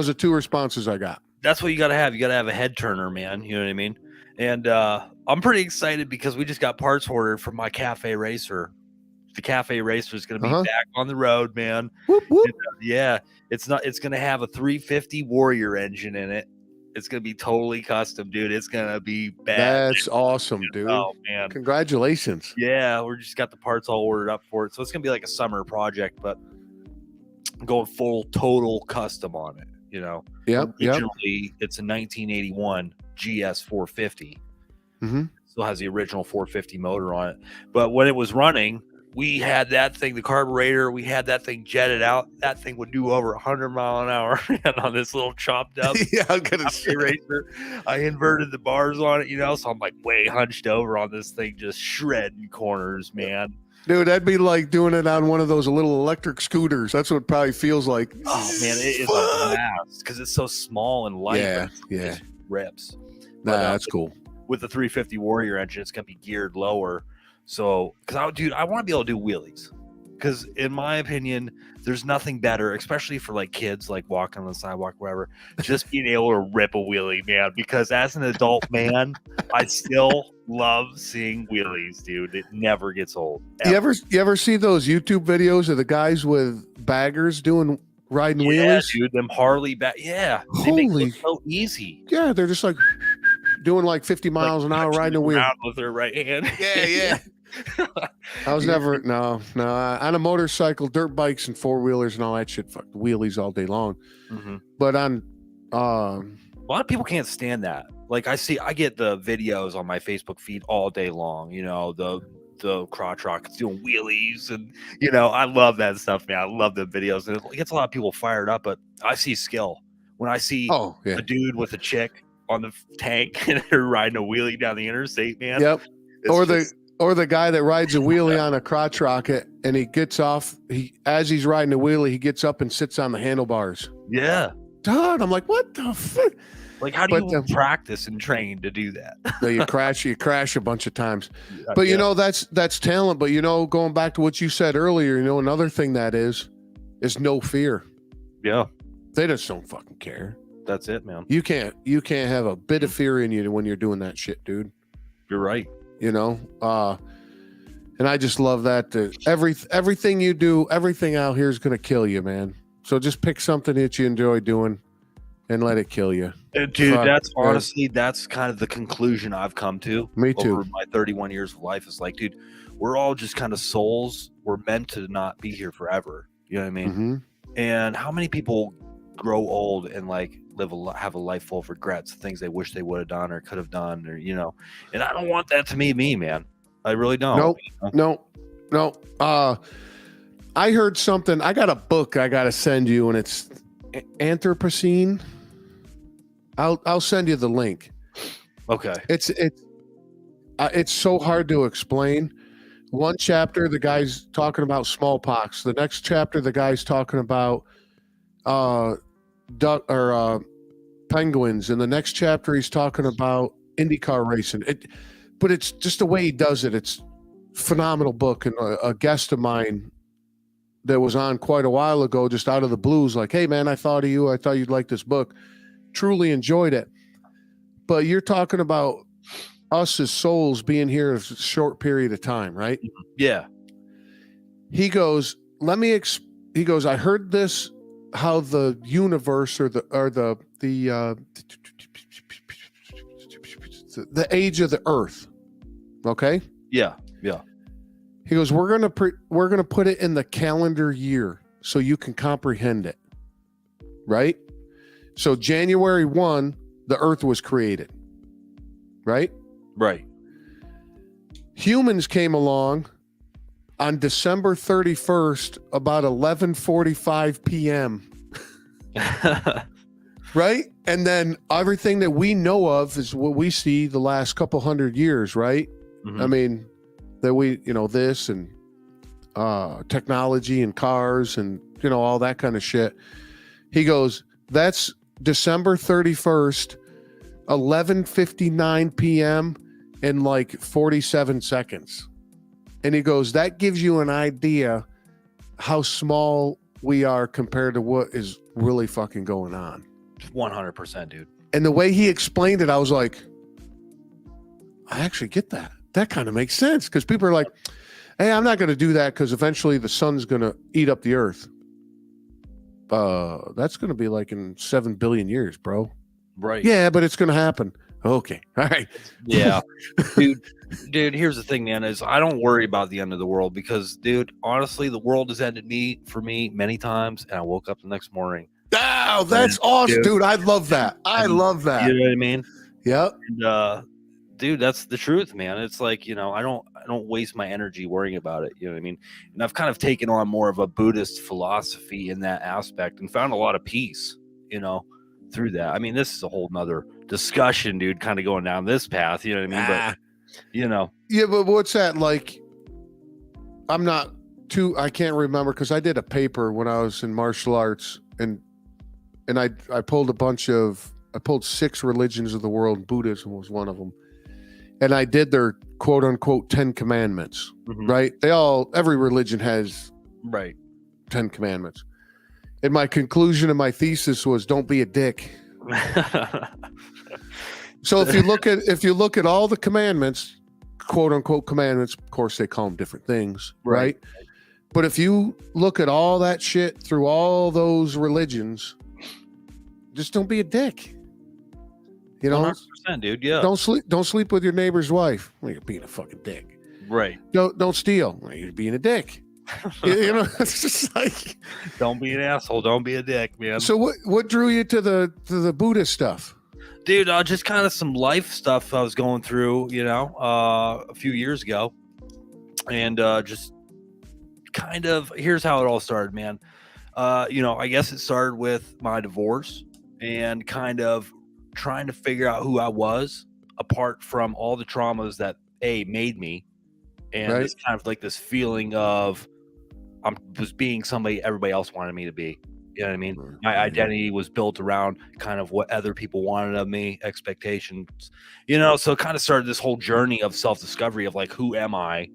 the two responses I got. That's what you got to have. You got to have a head turner, man. You know what I mean? And I'm pretty excited because we just got parts ordered from my Cafe Racer. The Cafe Racer is going to be back on the road, man. Whoop, whoop. And, it's going to have a 350 Warrior engine in it. It's going to be totally custom, dude. It's going to be bad. That's awesome, dude. Oh, man. Congratulations. Yeah, we just got the parts all ordered up for it. So it's going to be like a summer project, but going full total custom on it, Yep. Originally, it's a 1981 GS 450. Mm-hmm. Still has the original 450 motor on it. But when it was running, we had that thing, the carburetor, we had that thing jetted out. That thing would do over 100 mile an hour on this little chopped up racer. I inverted the bars on it, so I'm like way hunched over on this thing, just shredding corners, man. Dude, that'd be like doing it on one of those little electric scooters. That's what it probably feels like. Oh, man, it is a blast because it's so small and light. Yeah. It just rips. That's cool. With the 350 Warrior engine, it's going to be geared lower. So, because I want to be able to do wheelies. Because in my opinion, there's nothing better, especially for like kids, like walking on the sidewalk, whatever, just being able to rip a wheelie, man. Because as an adult man, I still love seeing wheelies, dude. It never gets old. Ever. You ever see those YouTube videos of the guys with baggers riding wheelies? Dude, them Harley they make it look so easy. Yeah, they're just like doing like 50 miles an hour riding a wheel with their right hand. Yeah. I was never on a motorcycle, dirt bikes, and four wheelers and all that shit. Fuck wheelies all day long. Mm-hmm. But on a lot of people can't stand that. Like I get the videos on my Facebook feed all day long. You know, the crotch rockets doing wheelies, and you know, I love that stuff, man. I love the videos, and it gets a lot of people fired up. But I see skill when I see a dude with a chick on the tank and they're riding a wheelie down the interstate, man. Yep. Or the guy that rides a wheelie on a crotch rocket and he gets off. As he's riding a wheelie, he gets up and sits on the handlebars. Yeah. Dude, I'm like, what the fuck? Like, how do you practice and train to do that? You crash a bunch of times. But you know, that's talent. But you know, going back to what you said earlier, you know, another thing that is no fear. Yeah. They just don't fucking care. That's it, man. You can't have a bit of fear in you when you're doing that shit, dude. You're right. You know, and I just love that. Everything you do, everything out here is going to kill you, man. So just pick something that you enjoy doing and let it kill you. Dude, that's honestly, that's kind of the conclusion I've come to. Me too. Over my 31 years of life is like, dude, we're all just kind of souls. We're meant to not be here forever. You know what I mean? Mm-hmm. And how many people grow old and like have a life full of regrets, things they wish they would have done or could have done, or, you know, and I don't want that to be me, man. I really don't. Nope. You know? No. I heard something. I got a book I got to send you, and it's Anthropocene. I'll send you the link. Okay. It's so hard to explain. One chapter, the guy's talking about smallpox. The next chapter, the guy's talking about penguins. In the next chapter, he's talking about IndyCar racing. But it's just the way he does it. It's a phenomenal book. And a guest of mine that was on quite a while ago, just out of the blues, like, hey man, I thought of you. I thought you'd like this book. Truly enjoyed it. But you're talking about us as souls being here a short period of time, right? Yeah. He goes, I heard this, how the universe or the age of the earth. Okay. Yeah. He goes, we're gonna put it in the calendar year so you can comprehend it. Right. So January 1, the earth was created. Right. Right. Humans came along on December 31st, about 11:45 p.m. Right? And then everything that we know of is what we see the last couple hundred years, right? Mm-hmm. I mean, that we, you know, this and technology and cars and, you know, all that kind of shit. He goes, that's December 31st, 11:59 p.m. in like 47 seconds. And he goes, that gives you an idea how small we are compared to what is really fucking going on. 100%, dude. And the way he explained it, I was like, I actually get that. That kind of makes sense. Because people are like, hey, I'm not going to do that because eventually the sun's going to eat up the earth. That's going to be like in 7 billion years, bro. Right. Yeah, but it's going to happen. Okay. All right. Yeah. Dude, here's the thing, man, is I don't worry about the end of the world because, dude, honestly, the world has ended for me many times, and I woke up the next morning. Oh, that's awesome, dude. I love that. I love that. You know what I mean? Yep. And, dude, that's the truth, man. It's like, you know, I don't waste my energy worrying about it. You know what I mean? And I've kind of taken on more of a Buddhist philosophy in that aspect and found a lot of peace, you know, through that. I mean, this is a whole nother discussion, dude, kind of going down this path, you know what I mean? But, you know. Yeah, but what's that like? I can't remember because I did a paper when I was in martial arts and I pulled 6 religions of the world. Buddhism was one of them. And I did their quote unquote 10 commandments, right? Every religion has Right. 10 commandments. And my conclusion of my thesis was don't be a dick. So if you look at all the commandments, quote unquote commandments, of course they call them different things, right? But if you look at all that shit through all those religions, just don't be a dick. You know, 100%, dude. Yeah. Don't sleep with your neighbor's wife. Well, you're being a fucking dick. Right. Don't steal. Well, you're being a dick. You know, it's just like, don't be an asshole. Don't be a dick, man. So what drew you to the Buddhist stuff? Dude, just kind of some life stuff I was going through, you know, a few years ago. And just kind of, here's how it all started, man. You know, I guess it started with my divorce and kind of trying to figure out who I was apart from all the traumas that made me. And it's kind of like this feeling of I was being somebody everybody else wanted me to be. You know what I mean? My identity was built around kind of what other people wanted of me, expectations, you know, so it kind of started this whole journey of self-discovery of like, who am I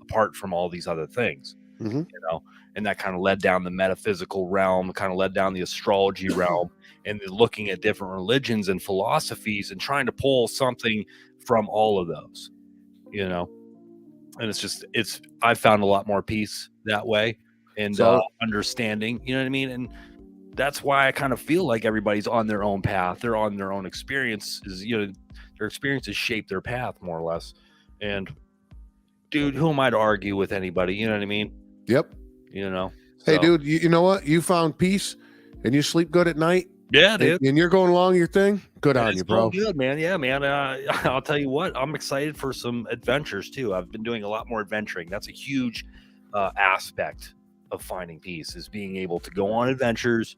apart from all these other things, you know, and that kind of led down the metaphysical realm, kind of led down the astrology realm, and then looking at different religions and philosophies and trying to pull something from all of those, you know. And I found a lot more peace that way and understanding, you know what I mean? And that's why I kind of feel like everybody's on their own path. They're on their own experiences, you know, their experiences shape their path more or less. And dude, who am I to argue with anybody? You know what I mean? Yep. You know? Hey, dude, you know what? You found peace and you sleep good at night. Yeah, dude. And you're going along your thing. Good on you, bro. Good, man. Yeah, man. I'll tell you what. I'm excited for some adventures too. I've been doing a lot more adventuring. That's a huge aspect of finding peace, is being able to go on adventures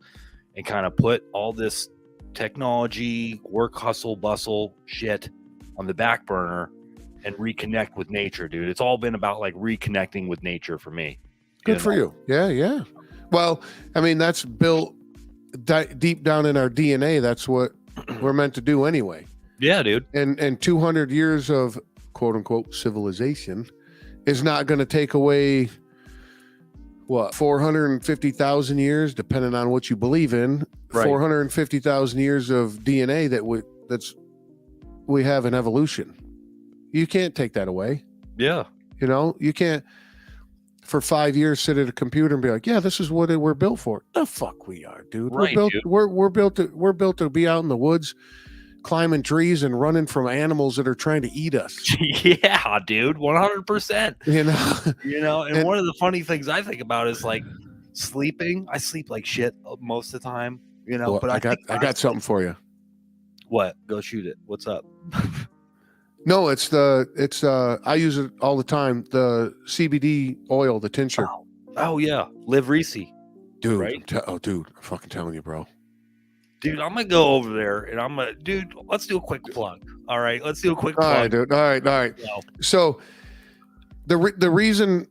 and kind of put all this technology, work, hustle, bustle shit on the back burner and reconnect with nature, dude. It's all been about like reconnecting with nature for me. Good for you. Yeah, yeah. Well, I mean, that's built deep down in our DNA. That's what we're meant to do anyway. Yeah, dude. And 200 years of quote unquote civilization is not going to take away what, 450,000 years, depending on what you believe in. 450,000 years of DNA that we have in evolution. You can't take that away. Yeah. You know, you can't for 5 years sit at a computer and be like, yeah, this is what we're built for. The fuck we are, dude. Right, we're built to be out in the woods, climbing trees and running from animals that are trying to eat us. Yeah, dude, 100%. You know, and one of the funny things I think about is like sleeping. I sleep like shit most of the time, you know. Well, but I got something for you. What? Go shoot it. What's up? No, it's I use it all the time. The CBD oil, the tincture. Oh yeah, Live Reese, dude. Right? Dude, I'm fucking telling you, bro. Dude, I'm gonna go over there and dude, let's do a quick plug. All right, let's do a quick plug. All right, dude. All right. So the reason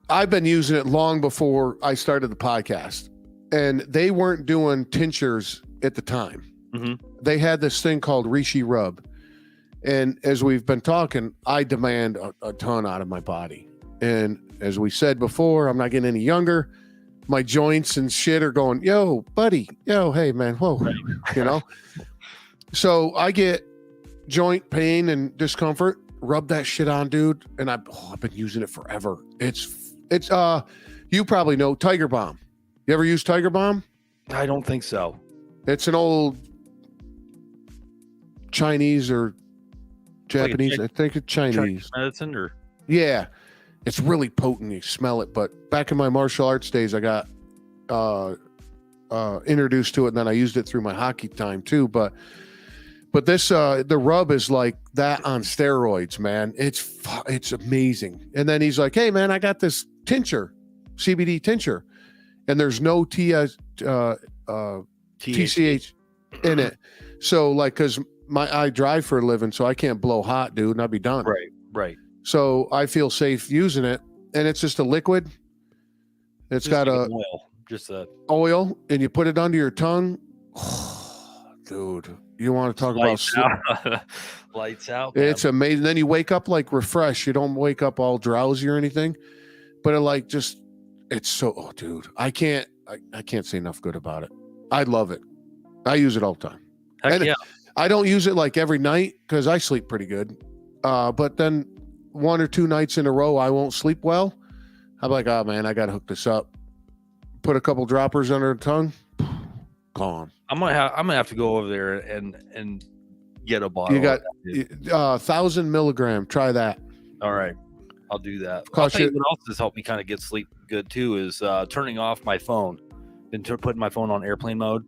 I've been using it long before I started the podcast, and they weren't doing tinctures at the time. They had this thing called Reishi Rub. And as we've been talking, I demand a ton out of my body. And as we said before, I'm not getting any younger. My joints and shit are going, yo, buddy, yo, hey, man, whoa, you know? So I get joint pain and discomfort. Rub that shit on, dude. And I've been using it forever. It's you probably know Tiger Balm. You ever use Tiger Balm? I don't think so. It's an old Chinese or Japanese, I think it's Chinese medicine, or yeah, it's really potent. You smell it. But back in my martial arts days, I got introduced to it, and then I used it through my hockey time too. But this the rub is like that on steroids, man. It's amazing. And then he's like, hey man, I got this tincture, CBD tincture, and there's no TCH in it. So like, because I drive for a living, so I can't blow hot, dude, and I'll be done. Right. So I feel safe using it, and it's just a liquid. It's got oil, and you put it under your tongue. Oh, dude, you want to talk about lights out? Man. It's amazing. Then you wake up like refreshed. You don't wake up all drowsy or anything, but it like just It's so, dude, I can't say enough good about it. I love it. I use it all the time. Heck And yeah. I don't use it like every night because I sleep pretty good. But then 1 or 2 nights in a row, I won't sleep well. I'm like, oh man, I got to hook this up. Put a couple droppers under the tongue. Gone. I'm gonna have to go over there and get a bottle. You got of that, 1,000 milligram. Try that. all right, I'll do that. I'll Cost tell you you- what else has helped me kind of get sleep good too is turning off my phone. Been putting my phone on airplane mode.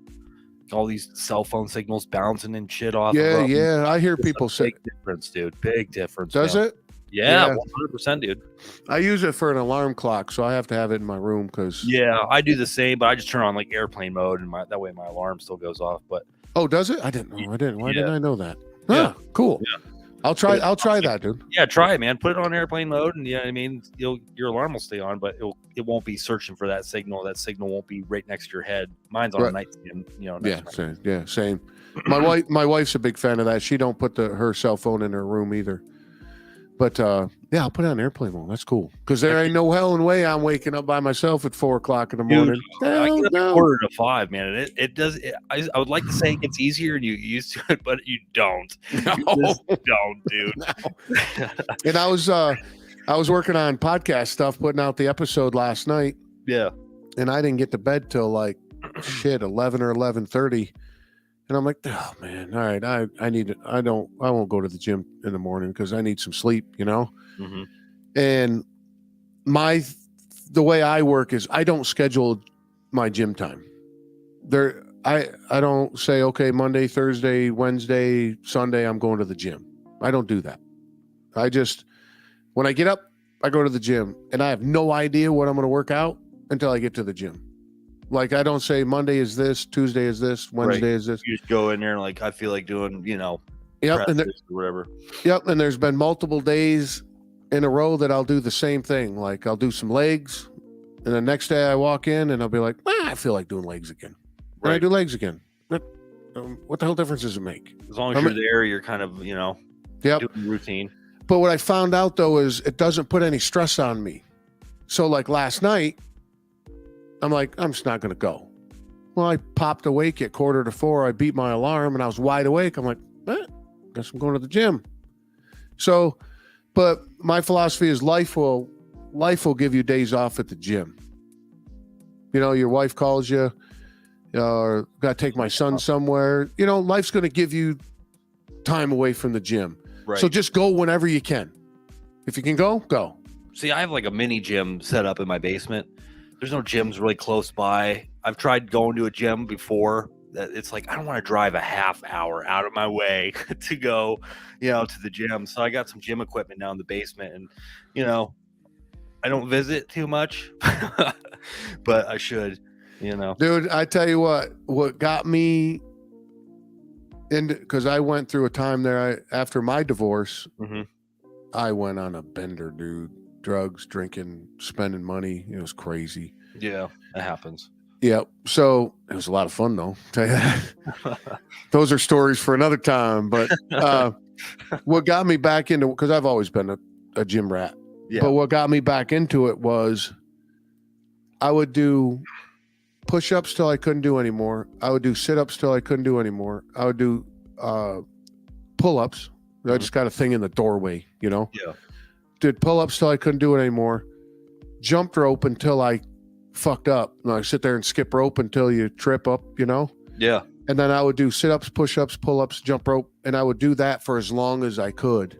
All these cell phone signals bouncing and shit off. Yeah, of them. yeah. I hear It's people a say, big difference, dude. Big difference. does man. it? Yeah, Yeah. 100%, dude. I use it for an alarm clock, so I have to have it in my room because. Yeah, I do the same, but I just turn on like airplane mode, and that way my alarm still goes off. But Oh, does it? I didn't know. I didn't. Why didn't I know that? Yeah. Huh, cool. Yeah. I'll try that, dude. yeah, try it, man. Put it on airplane mode, and I mean, your alarm will stay on, but it won't be searching for that signal. That signal won't be right next to your head. Mine's on Right. a nightstand, Yeah, next to my- same. Yeah, same. My wife's a big fan of that. She don't put her cell phone in her room either. But yeah, I'll put it on airplane mode. That's cool. Because there ain't no hell and way I'm waking up by myself at 4 o'clock in the Dude, morning. I Hell get up no. at 4:45, man. And it does. I would like to say it gets easier and you get used to it, but you don't. No. You just don't, dude. And I was working on podcast stuff, putting out the episode last night, Yeah. and I didn't get to bed till like 11 or 11:30. And I'm like, oh man, all right, I won't go to the gym in the morning because I need some sleep, Mm-hmm. And the way I work is I don't schedule my gym time. I don't say, okay, Monday, Thursday, Wednesday, Sunday, I'm going to the gym. I don't do that. When I get up, I go to the gym, and I have no idea what I'm going to work out until I get to the gym. Like, I don't say Monday is this, Tuesday is this, Wednesday is this. You just go in there and like I feel like doing, Yep, and presses or whatever. Yep, and there's been multiple days in a row that I'll do the same thing. Like, I'll do some legs, and the next day I walk in and I'll be like, I feel like doing legs again. And I Right. do legs again. What the hell difference does it make? As long as you're there, you're kind of, Yep. doing the routine. But what I found out though is it doesn't put any stress on me. So like last night, I'm like, I'm just not going to go. Well, I popped awake at 3:45. I beat my alarm and I was wide awake. I'm like, guess I'm going to the gym. So, but my philosophy is life will give you days off at the gym. Your wife calls you, or got to take my son somewhere. Life's going to give you time away from the gym. Right. So just go whenever you can. If you can go, go. See, I have like a mini gym set up in my basement. There's no gyms really close by. I've tried going to a gym before. It's like I don't want to drive a half hour out of my way to go, to the gym. So I got some gym equipment now in the basement, and I don't visit too much, but I should. Dude, I tell you what got me because I went through a time there after my divorce. Mm-hmm. I went on a bender, dude. Drugs, drinking, spending money. It was crazy. Yeah, that happens. Yeah. So it was a lot of fun, though. Tell you that. Those are stories for another time. But what got me back into, because I've always been a gym rat. Yeah. But what got me back into it was I would do push-ups till I couldn't do anymore. I would do sit-ups till I couldn't do anymore. I would do pull-ups. I just got a thing in the doorway, Yeah. Did pull-ups till I couldn't do it anymore. Jumped rope until I fucked up. And I sit there and skip rope until you trip up, Yeah. And then I would do sit-ups, push-ups, pull-ups, jump rope, and I would do that for as long as I could.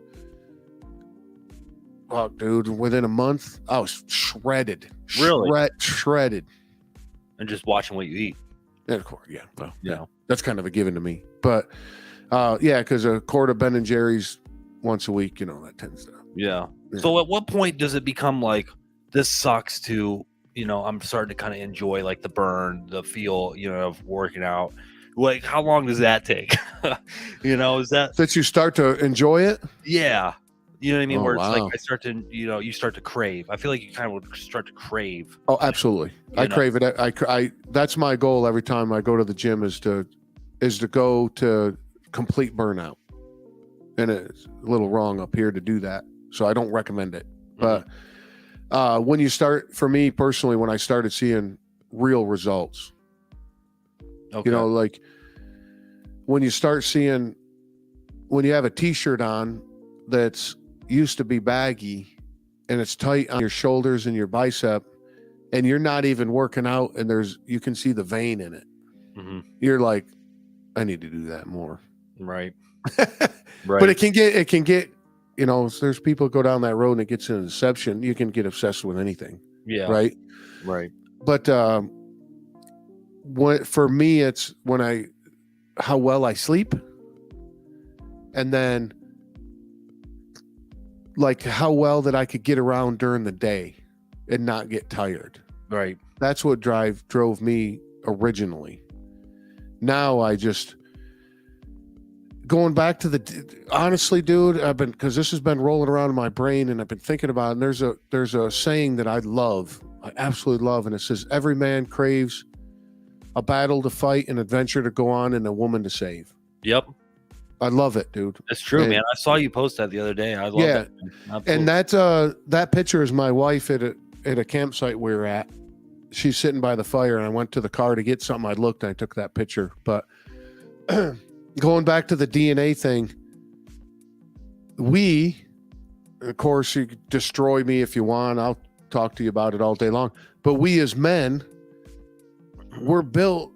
Oh, dude, within a month, I was shredded. Really? Shredded. And just watching what you eat. And of course, yeah. Well, Yeah. that's kind of a given to me. But yeah, because a quart of Ben and Jerry's once a week, that tends to. Yeah. Yeah. So at what point does it become like this sucks to, I'm starting to kind of enjoy like the burn, the feel, of working out. Like how long does that take? Is that you start to enjoy it? yeah. You know what I mean? Oh, Where it's wow. like I start to, you start to crave. I feel like you kind of would start to crave. Oh, absolutely. I crave it. I that's my goal every time I go to the gym is to go to complete burnout. And it's a little wrong up here to do that. So I don't recommend it. But When you start, for me personally, when I started seeing real results, Okay. you know, like when you start seeing, when you have a t-shirt on that's used to be baggy and it's tight on your shoulders and your bicep, and you're not even working out, and you can see the vein in it. Mhm. You're like, I need to do that more. Right. But Right. it can get, you know, there's people go down that road and it gets an deception. You can get obsessed with anything. Yeah. Right. Right. But for me, it's how well I sleep, and then like how well that I could get around during the day and not get tired. Right. That's what drove me originally. Now I just going back to honestly, dude, because this has been rolling around in my brain and I've been thinking about it. And there's a saying that I absolutely love, and it says, every man craves a battle to fight, an adventure to go on, and a woman to save. Yep. I love it, dude. That's true, man. I saw you post that the other day. I love it. And that picture is my wife at a campsite we were at. She's sitting by the fire, and I went to the car to get something. I looked and I took that picture. But going back to the DNA thing, of course, you can destroy me if you want. I'll talk to you about it all day long. But we as men, we're built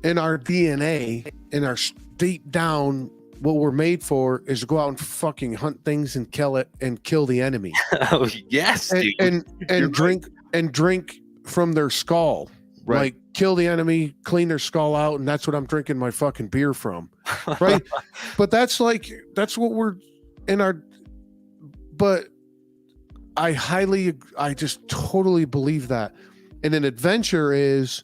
in our DNA, in our deep down, what we're made for is to go out and fucking hunt things and kill the enemy. Oh, yes, dude. And drink from their skull. Right. Like kill the enemy, clean their skull out, and that's what I'm drinking my fucking beer from. Right? But that's what we're in our, but I just totally believe that. And an adventure is,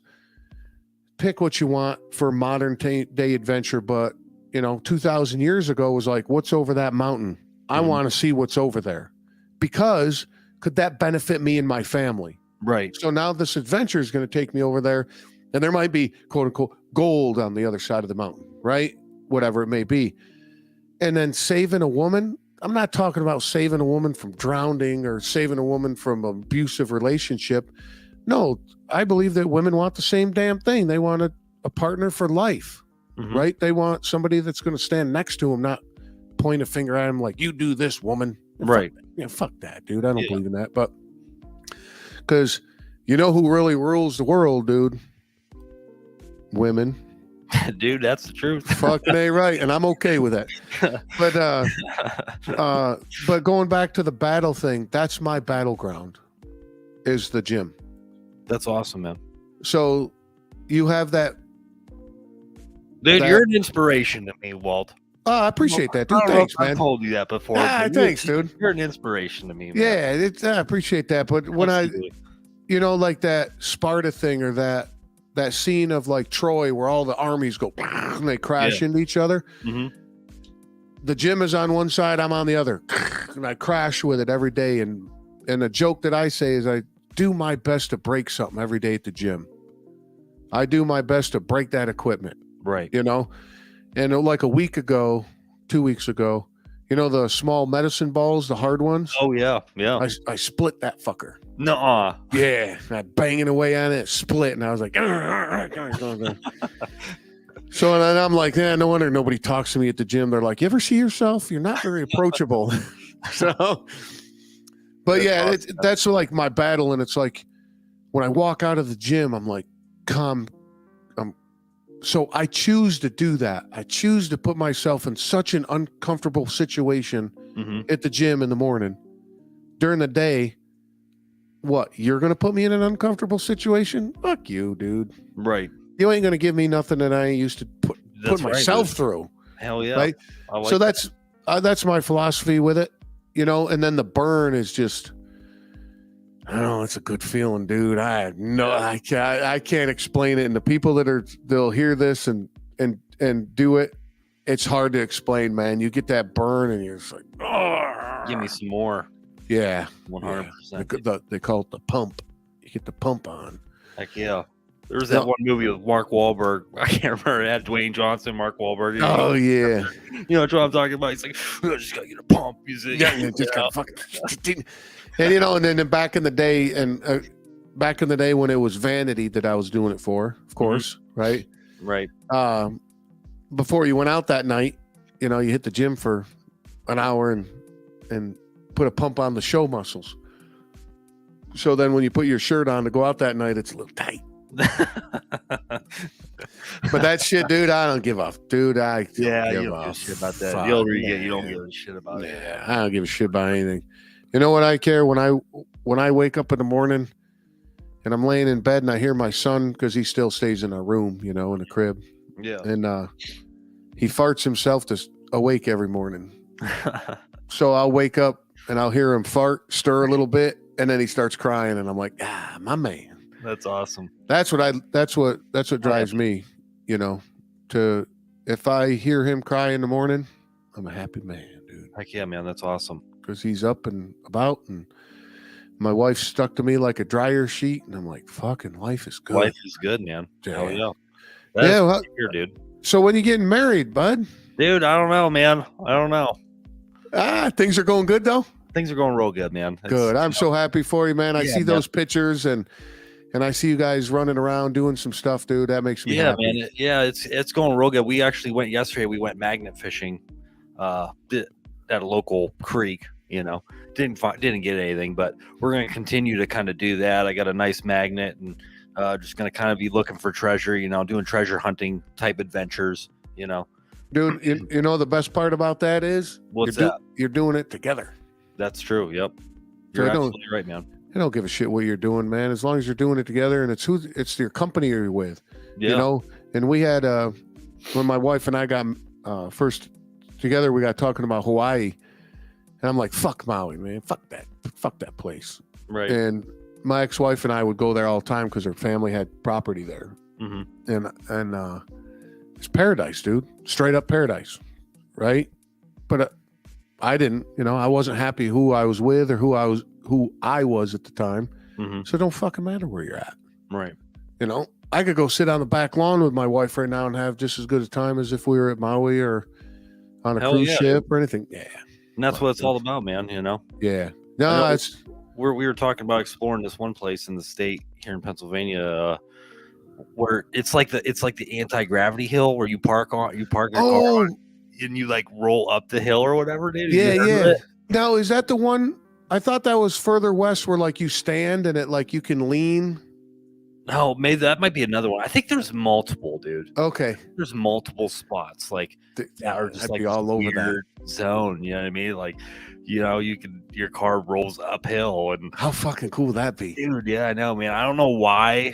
pick what you want for modern day adventure, but 2,000 years ago was like, what's over that mountain? I want to see what's over there, because could that benefit me and my family? Right. So now this adventure is going to take me over there, and there might be quote unquote gold on the other side of the mountain, right? Whatever it may be. And then saving a woman. I'm not talking about saving a woman from drowning or saving a woman from an abusive relationship. No, I believe that women want the same damn thing. They want a partner for life. Right? They want somebody that's going to stand next to them, not point a finger at them like, you do this, woman. Right. Fuck that, dude. I don't believe in that. But because you know who really rules the world, dude? Women. Dude, that's the truth. Fucking A right. And I'm okay with that. But going back to the battle thing, that's my battleground, is the gym. That's awesome, man. So you have that. Dude, you're an inspiration to me, Walt. Oh, I appreciate that, dude. Thanks, man. I told you that before. Thanks, dude. You're an inspiration to me, man. Yeah, I appreciate that. But when like that Sparta thing, or that scene of like Troy where all the armies go and they crash into each other. Mm-hmm. The gym is on one side, I'm on the other, and I crash with it every day. And a joke that I say is I do my best to break something every day at the gym. I do my best to break that equipment. Right. And like a week ago, 2 weeks ago, the small medicine balls, the hard ones. Oh yeah. Yeah. I split that fucker. Nuh-uh. Yeah. I banging away on it, split. And I was like, so then I'm like, no wonder nobody talks to me at the gym. They're like, you ever see yourself? You're not very approachable. So, but that's like my battle. And it's like, when I walk out of the gym, I'm like, so I choose to do that. I choose to put myself in such an uncomfortable situation at the gym in the morning. During the day, what? You're going to put me in an uncomfortable situation? Fuck you, dude. Right. You ain't going to give me nothing that I ain't used to put myself through. Hell yeah. Right? So that's my philosophy with it, and then the burn is just, I don't know. It's a good feeling, dude. I can't explain it. And the people they'll hear this and do it. It's hard to explain, man. You get that burn and you're just like, oh, give me some more. Yeah. 100%. Yeah. They call it the pump. You get the pump on. Heck yeah. There was that one movie with Mark Wahlberg. I can't remember. It had Dwayne Johnson, Mark Wahlberg. Oh, yeah. You know what I'm talking about? He's like, I just got to get a pump. Just gotta fucking. And and then back in the day, when it was vanity that I was doing it for, of course, right? Right. Before you went out that night, you hit the gym for an hour and put a pump on the show muscles. So then when you put your shirt on to go out that night, it's a little tight. But that shit, dude, I don't give a dude. You don't give a shit about that. The older you get, you don't give a shit about it. Yeah, I don't give a shit about anything. You know what I care when I wake up in the morning and I'm laying in bed and I hear my son, because he still stays in our room, in the crib. Yeah. And he farts himself to awake every morning. So I'll wake up and I'll hear him fart, stir a little bit, and then he starts crying, and I'm like, my man. That's awesome. That's what drives me, if I hear him cry in the morning, I'm a happy man, dude. Heck yeah, man. That's awesome. Because he's up and about, and my wife's stuck to me like a dryer sheet, and I'm like, fucking life is good. Life is good, man. Hell yeah. Well, here, dude. So when you getting married, bud? Dude, I don't know, man. I don't know. Things are going good though. Things are going real good, man. Good. I'm so happy for you, man. I see those pictures and I see you guys running around doing some stuff, dude. That makes me happy. Man. It's going real good. We actually went yesterday. We went magnet fishing at a local creek. Didn't get anything, but we're going to continue to kind of do that. I got a nice magnet and just going to kind of be looking for treasure. Doing treasure hunting type adventures. Dude, the best part about that is you're doing it together. That's true. Yep. You're absolutely right, man. I don't give a shit what you're doing, man. As long as you're doing it together, and it's your company you're with, And we had when my wife and I got first together, we got talking about Hawaii, and I'm like, fuck Maui, man, fuck that place, right? And my ex-wife and I would go there all the time because her family had property there, and it's paradise, dude, straight up paradise, right? But I didn't, I wasn't happy who I was with or who I was at the time. So it don't fucking matter where you're at. Right. I could go sit on the back lawn with my wife right now and have just as good a time as if we were at Maui or on a cruise ship or anything. Yeah. And that's what it's all about, man. Yeah. No, we were talking about exploring this one place in the state here in Pennsylvania, where it's like the anti-gravity hill where you park your car on, and you like roll up the hill or whatever, dude. Yeah. Now, is that the one? I thought that was further west where like you stand and it like you can lean. No, maybe that might be another one. I think there's multiple, dude. Okay. There's multiple spots like that are just like all over that zone. You know what I mean? Like, your car rolls uphill, and how fucking cool would that be, dude? Yeah, I know, man. I don't know why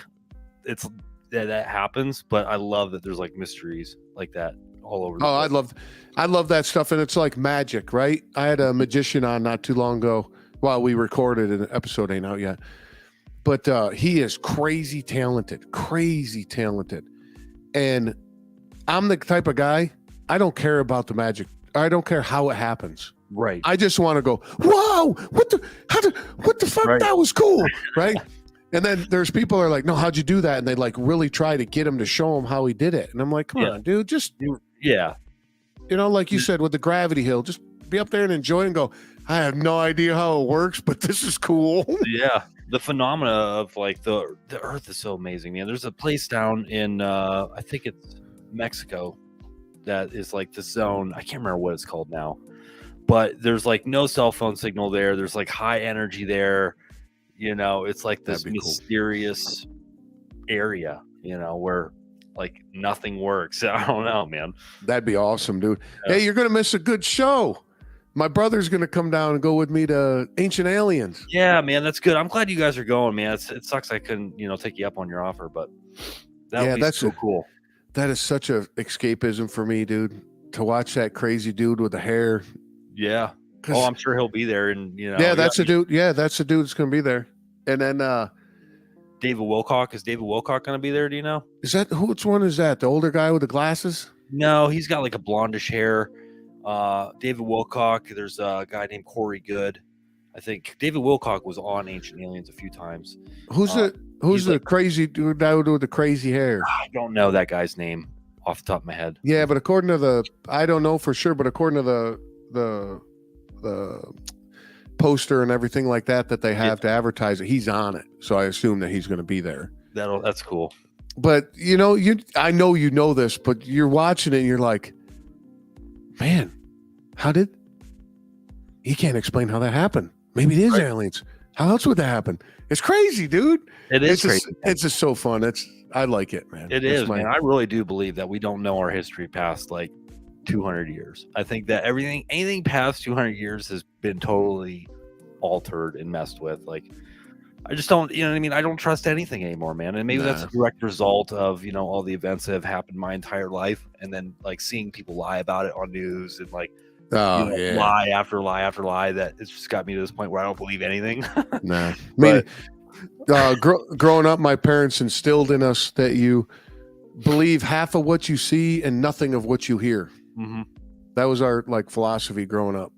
that happens, but I love that there's like mysteries like that all over. I love that stuff, and it's like magic, right? I had a magician on not too long ago. Well, we recorded an episode, ain't out yet, but he is crazy talented, and I'm the type of guy, I don't care about the magic. I don't care how it happens. Right. I just want to go, whoa, what the fuck? Right. That was cool, right? And then there's people that are like, no, how'd you do that? And they like really try to get him to show him how he did it. And I'm like, come on, dude, just like you said with the gravity hill, just be up there and enjoy and go, I have no idea how it works, but this is cool. Yeah. The phenomena of like the earth is so amazing, man. There's a place down in I think it's Mexico that is like the zone. I can't remember what it's called now, but there's like no cell phone signal there. There's like high energy there. It's like this mysterious area, where like nothing works. I don't know, man. That'd be awesome, dude. Yeah. Hey, you're going to miss a good show. My brother's going to come down and go with me to Ancient Aliens. Yeah, man, that's good. I'm glad you guys are going, man. It sucks I couldn't, take you up on your offer, but that's so cool. That is such a escapism for me, dude, to watch that crazy dude with the hair. Yeah. Oh, I'm sure he'll be there. And, that's a dude. Yeah, that's the dude that's going to be there. And then David Wilcock. Is David Wilcock going to be there? Do you know? Is that which one is that? The older guy with the glasses? No, he's got like a blondish hair. David Wilcock. There's a guy named Corey Good. I think David Wilcock was on Ancient Aliens a few times. Who's the crazy dude with the crazy hair? I don't know that guy's name off the top of my head. Yeah, but according to I don't know for sure, but according to the poster and everything like that they have to advertise it. He's on it, so I assume that he's going to be there. That's cool. But I know you know this, but you're watching it and you're like, man, he can't explain how that happened. Maybe it is aliens. How else would that happen? It's crazy, dude. It's crazy. It's just so fun. I like it, man. It is, man. I really do believe that we don't know our history past like 200 years. I think that anything past 200 years has been totally altered and messed with. Like, I just don't, you know what I mean? I don't trust anything anymore, man. And maybe that's a direct result of, all the events that have happened my entire life. And then like seeing people lie about it on news and like, lie after lie after lie, that it's just got me to this point where I don't believe anything. Nah. I mean, growing up, my parents instilled in us that you believe half of what you see and nothing of what you hear. Mm-hmm. That was our like philosophy growing up.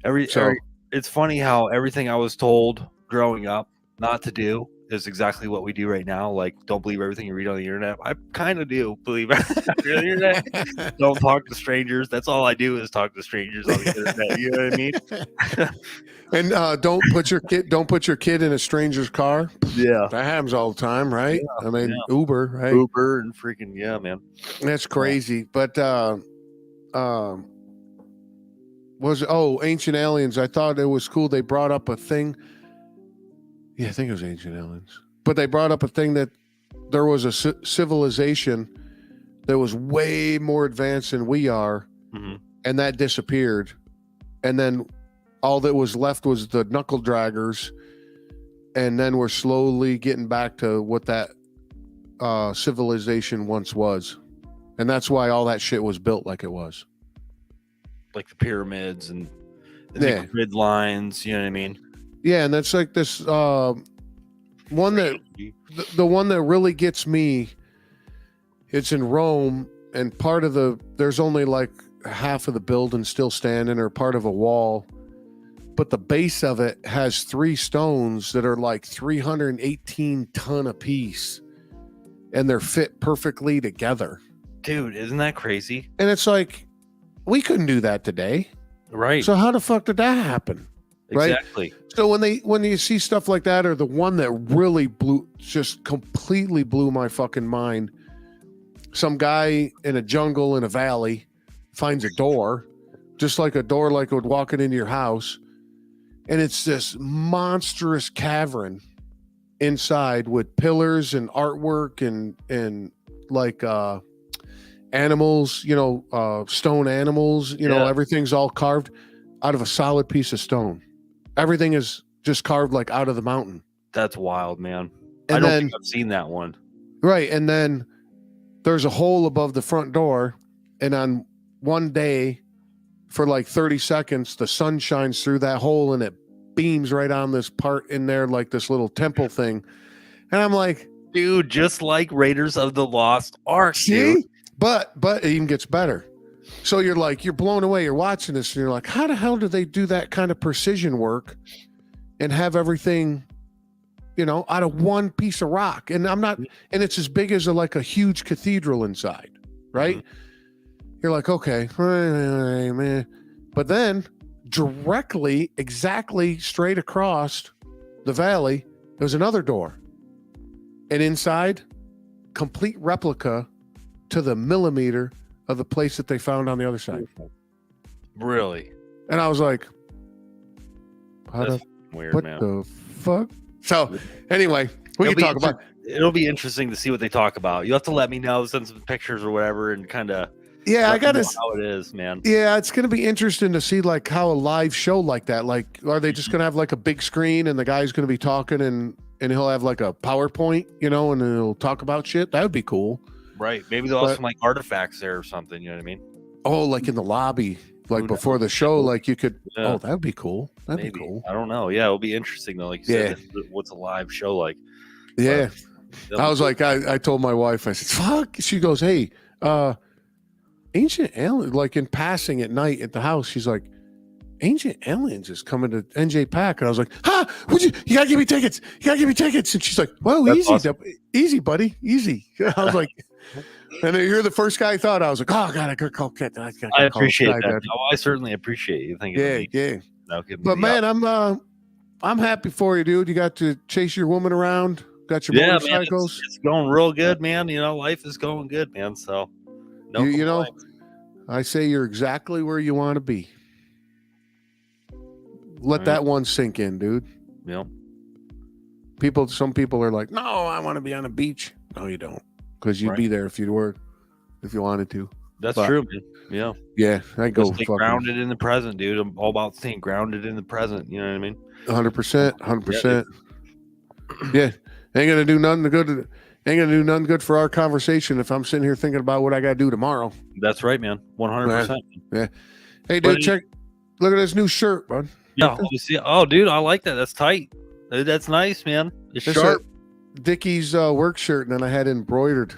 It's funny how everything I was told growing up not to do is exactly what we do right now. Like, don't believe everything you read on the internet. I kind of do believe everything on the internet. Don't talk to strangers. That's all I do is talk to strangers on the internet. You know what I mean? And don't put your kid in a stranger's car. Yeah, that happens all the time, right? Yeah, I mean, Uber, right? Uber and freaking man. That's crazy. But Ancient Aliens. I thought it was cool. They brought up a thing. Yeah, I think it was Ancient Aliens. But they brought up a thing that there was a civilization that was way more advanced than we are, and that disappeared. And then all that was left was the knuckle draggers, and then we're slowly getting back to what that civilization once was. And that's why all that shit was built like it was. Like the pyramids and the grid lines, you know what I mean? Yeah, and that's like this one that the one that really gets me. It's in Rome, and there's only like half of the building still standing, or part of a wall, but the base of it has 3 stones that are like 318 ton a piece, and they're fit perfectly together. Dude, isn't that crazy? And it's like, we couldn't do that today, right? So how the fuck did that happen? Right? Exactly. So when you see stuff like that, or the one that really completely blew my fucking mind, some guy in a jungle in a valley finds a door, just like a door like would walk it into your house, and it's this monstrous cavern inside with pillars and artwork and like animals, stone animals, everything's all carved out of a solid piece of stone. Everything is just carved like out of the mountain. That's wild, man. I don't think I've seen that one. Right. And then there's a hole above the front door, and on one day for like 30 seconds, the sun shines through that hole and it beams right on this part in there, like this little temple thing. And I'm like, dude, just like Raiders of the Lost Ark. See? Dude. But it even gets better. So you're blown away. You're watching this and you're like, how the hell do they do that kind of precision work and have everything, out of one piece of rock? And and it's as big as a huge cathedral inside, right? Mm-hmm. You're like, okay, man. But then exactly straight across the valley, there's another door. And inside, complete replica to the millimeter of the place that they found on the other side. Really? And I was like, weird, what man. The fuck? So anyway, we can talk about it. It'll be interesting to see what they talk about. You'll have to let me know, send some pictures or whatever, and kind of I gotta how it is, man. Yeah, it's gonna be interesting to see like how a live show like that. Like, are they just gonna have like a big screen and the guy's gonna be talking and he'll have like a PowerPoint, and he'll talk about shit? That would be cool. Right. Maybe they'll have some like artifacts there or something. You know what I mean? Oh, like in the lobby, like before the show, like you could. Yeah. Oh, that'd be cool. That'd be cool. I don't know. Yeah, it'll be interesting though. Like you said, what's a live show like? Yeah. I was like, I told my wife, I said, fuck. She goes, hey, Ancient Aliens, like in passing at night at the house, she's like, Ancient Aliens is coming to NJ Pack. And I was like, you gotta give me tickets. You gotta give me tickets. And she's like, well, that's easy, awesome. Easy, buddy. Easy. I was like, and then you're the first guy I thought. I was like, oh, God, I could call Kit. I appreciate that. I certainly appreciate you thinking. Yeah. Now give me But the man, I'm happy for you, dude. You got to chase your woman around. Got your man, motorcycles. it's going real good, man. You know, life is going good, man. So no you know, complaints. I say you're exactly where you want to be. Let Right. that one sink in, dude. Yep. Some people are like, no, I want to be on a beach. No, you don't, because you'd Right. be there if you wanted to. That's But- true, man. Yeah. Yeah, I go Just stay fucking grounded in the present, dude. I'm all about staying grounded in the present. You know what I mean? 100%, 100%. Yeah, ain't gonna do nothing good. Ain't gonna do nothing good for our conversation if I'm sitting here thinking about what I gotta do tomorrow. That's right, man. 100%. Hey, dude, look at this new shirt, bud. Yeah. You see, oh, dude, I like that. That's tight. That's nice, man. It's It's sharp. a Dickies work shirt, and then I had it embroidered.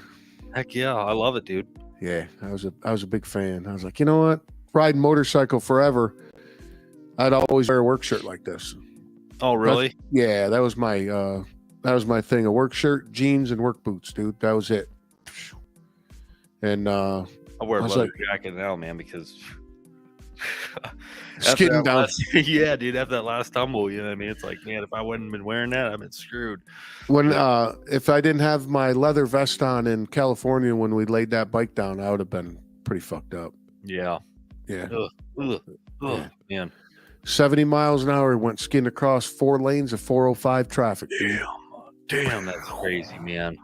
Heck yeah, I love it, dude. Yeah, I was a big fan. I was like, you know what? Riding motorcycle forever. I'd always wear a work shirt like this. Oh, really? Yeah, that was my thing. A work shirt, jeans, and work boots, dude. That was it. And I wear a I was leather like- jacket now, man, because skidding down. Yeah, dude, after that last tumble, you know what I mean? It's like, man, if I wouldn't been wearing that, I've been screwed. When if I didn't have my leather vest on in California when we laid that bike down, I would have been pretty fucked up. Yeah. Yeah. Ugh, Yeah. man. 70 miles an hour, went skidding across 4 lanes of 405 traffic. Dude. Damn, that's crazy, man.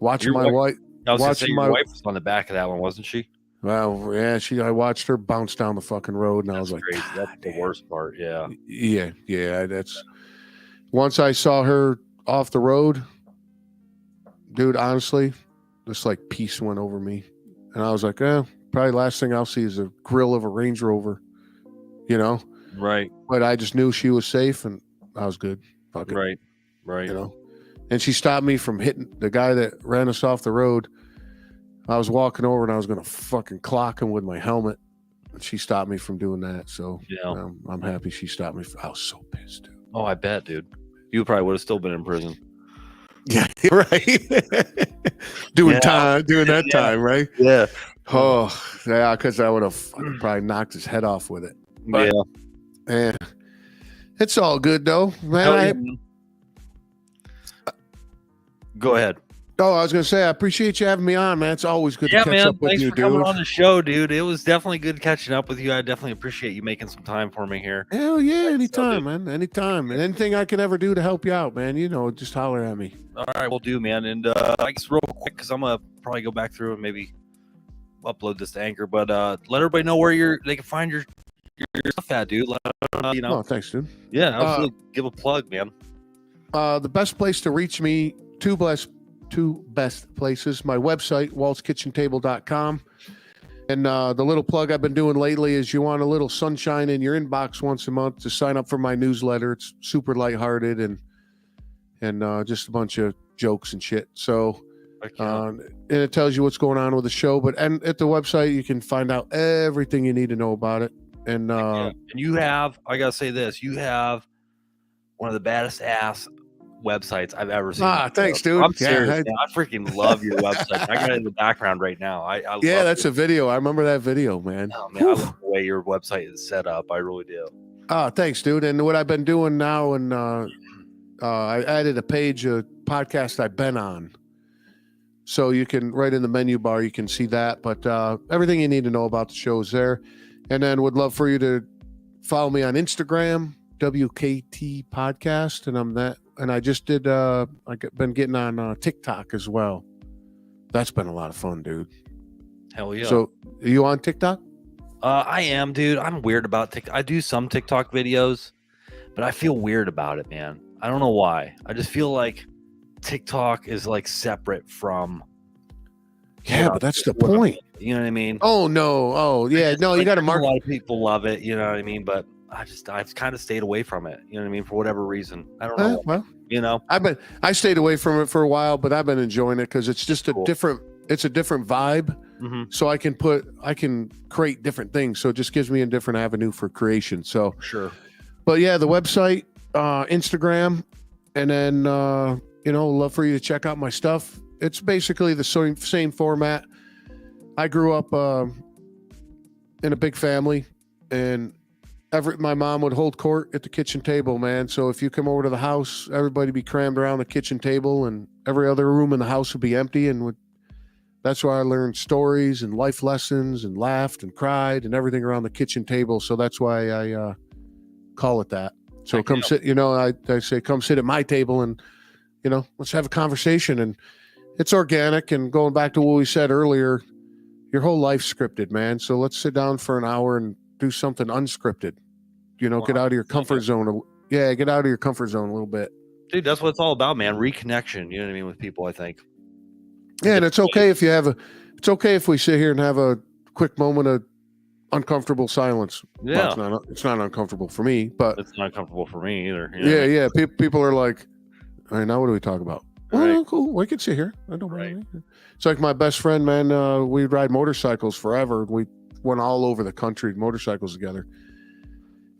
Watching Your my wife. I was gonna say Watching your my- wife was on the back of that one, wasn't she? Well, yeah, I watched her bounce down the fucking road, and I was like, crazy. That's God the damn. worst part. Yeah. Yeah. That's once I saw her off the road, dude. Honestly, just like peace went over me, and I was like, probably last thing I'll see is a grill of a Range Rover, you know. Right. But I just knew she was safe, and I was good. Fuck it, Right. you know. And she stopped me from hitting the guy that ran us off the road. I was walking over and I was going to fucking clock him with my helmet. And she stopped me from doing that. So Yeah. I'm happy she stopped me. I was so pissed, dude. Oh, I bet, dude. You probably would have still been in prison. Yeah, right. Doing Yeah. that Yeah. time, right? Yeah. Oh, yeah, because I would have probably knocked his head off with it. But, Yeah. it's all good though, man. Hell yeah, man. Go ahead. I was gonna say I appreciate you having me on, man. It's always good Yeah, to catch man. up with Thanks you, for coming dude. on the show, dude. It was definitely good catching up with you. I definitely appreciate you making some time for me here. Hell yeah, so, anytime, man. Anytime. And anything I can ever do to help you out, man, just holler at me. All right, we'll do, man. And I guess real quick, because I'm gonna probably go back through and maybe upload this to Anchor, but let everybody know where they can find your stuff at, dude. Let them know, Oh, thanks, dude. Yeah, absolutely. Give a plug, man. The best place to reach me, two best places, my website, waltskitchentable.com. And the little plug I've been doing lately is you want a little sunshine in your inbox once a month to sign up for my newsletter. It's super lighthearted and just a bunch of jokes and shit. So, and it tells you what's going on with the show. And at the website, you can find out everything you need to know about it. And and you have, I gotta say this, you have one of the baddest ass websites I've ever seen. Thanks, dude. I'm Yeah, serious, man. I freaking love your website. I got it in the background right now. I love that's it. a video. I remember that video, man. Oh, man, I love the way your website is set up. I really do. Thanks, dude. And what I've been doing now, and I added a page, a podcast I've been on. So you can, right in the menu bar, you can see that. But everything you need to know about the show is there. And then would love for you to follow me on Instagram, WKT Podcast. And I'm that. And I just did, I've been getting on TikTok as well. That's been a lot of fun, dude. Hell yeah. So are you on TikTok? I am, dude. I'm weird about TikTok. I do some TikTok videos, but I feel weird about it, man. I don't know why. I just feel like TikTok is like separate from. Yeah, but that's the point. You know what I mean? Oh no! Oh yeah, no. You got to mark. A lot of people love it. You know what I mean? But I've kind of stayed away from it. You know what I mean? For whatever reason, I don't know. Well, you know, I stayed away from it for a while, but I've been enjoying it because it's just Cool. it's a different vibe. Mm-hmm. So I can create different things. So it just gives me a different avenue for creation. So sure. But yeah, the website, Instagram, and then love for you to check out my stuff. It's basically the same format. I grew up in a big family, and my mom would hold court at the kitchen table, man. So if you come over to the house, everybody be crammed around the kitchen table, and every other room in the house would be empty. And that's why I learned stories and life lessons and laughed and cried and everything around the kitchen table. So that's why I call it that. So come sit, I say, come sit at my table and, let's have a conversation. And it's organic. And going back to what we said earlier, your whole life's scripted, man. So let's sit down for an hour and do something unscripted. Get out of your comfort zone. Yeah, get out of your comfort zone a little bit. Dude, that's what it's all about, man. Reconnection, you know what I mean, with people, I think. Yeah, and it's okay if it's okay if we sit here and have a quick moment of uncomfortable silence. Yeah. Well, it's not uncomfortable for me, but it's not uncomfortable for me either. Yeah. People are like, all right, now what do we talk about? Well, Right. no, cool. We can sit here. I don't mind. It's like my best friend, man. We ride motorcycles forever. We went all over the country, motorcycles together.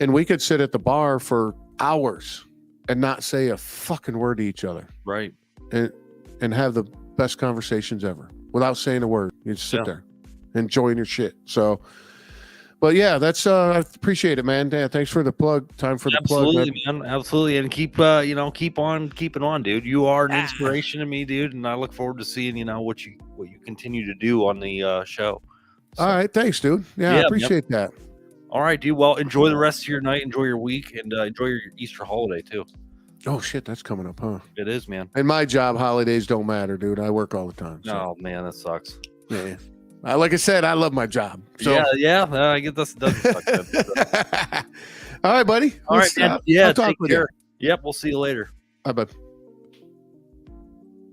And we could sit at the bar for hours and not say a fucking word to each other. Right. And have the best conversations ever without saying a word. You just sit there enjoying your shit. So, but yeah, that's I appreciate it, man. Dan, thanks for the plug. Time for the plug. Absolutely, man. Absolutely. And keep on keeping on, dude. You are an inspiration to me, dude. And I look forward to seeing, what you continue to do on the show. So, all right. Thanks, dude. Yeah, I appreciate that. All right, dude. Well, enjoy the rest of your night. Enjoy your week, and enjoy your Easter holiday too. Oh shit, that's coming up, huh? It is, man. In my job, holidays don't matter, dude. I work all the time. So. Oh man, that sucks. Yeah. Like I said, I love my job. So. Yeah. I get this. Doesn't suck. Then, All right, buddy. All right, man. Yeah. I'll talk with you. Yep. We'll see you later. Bye, bud.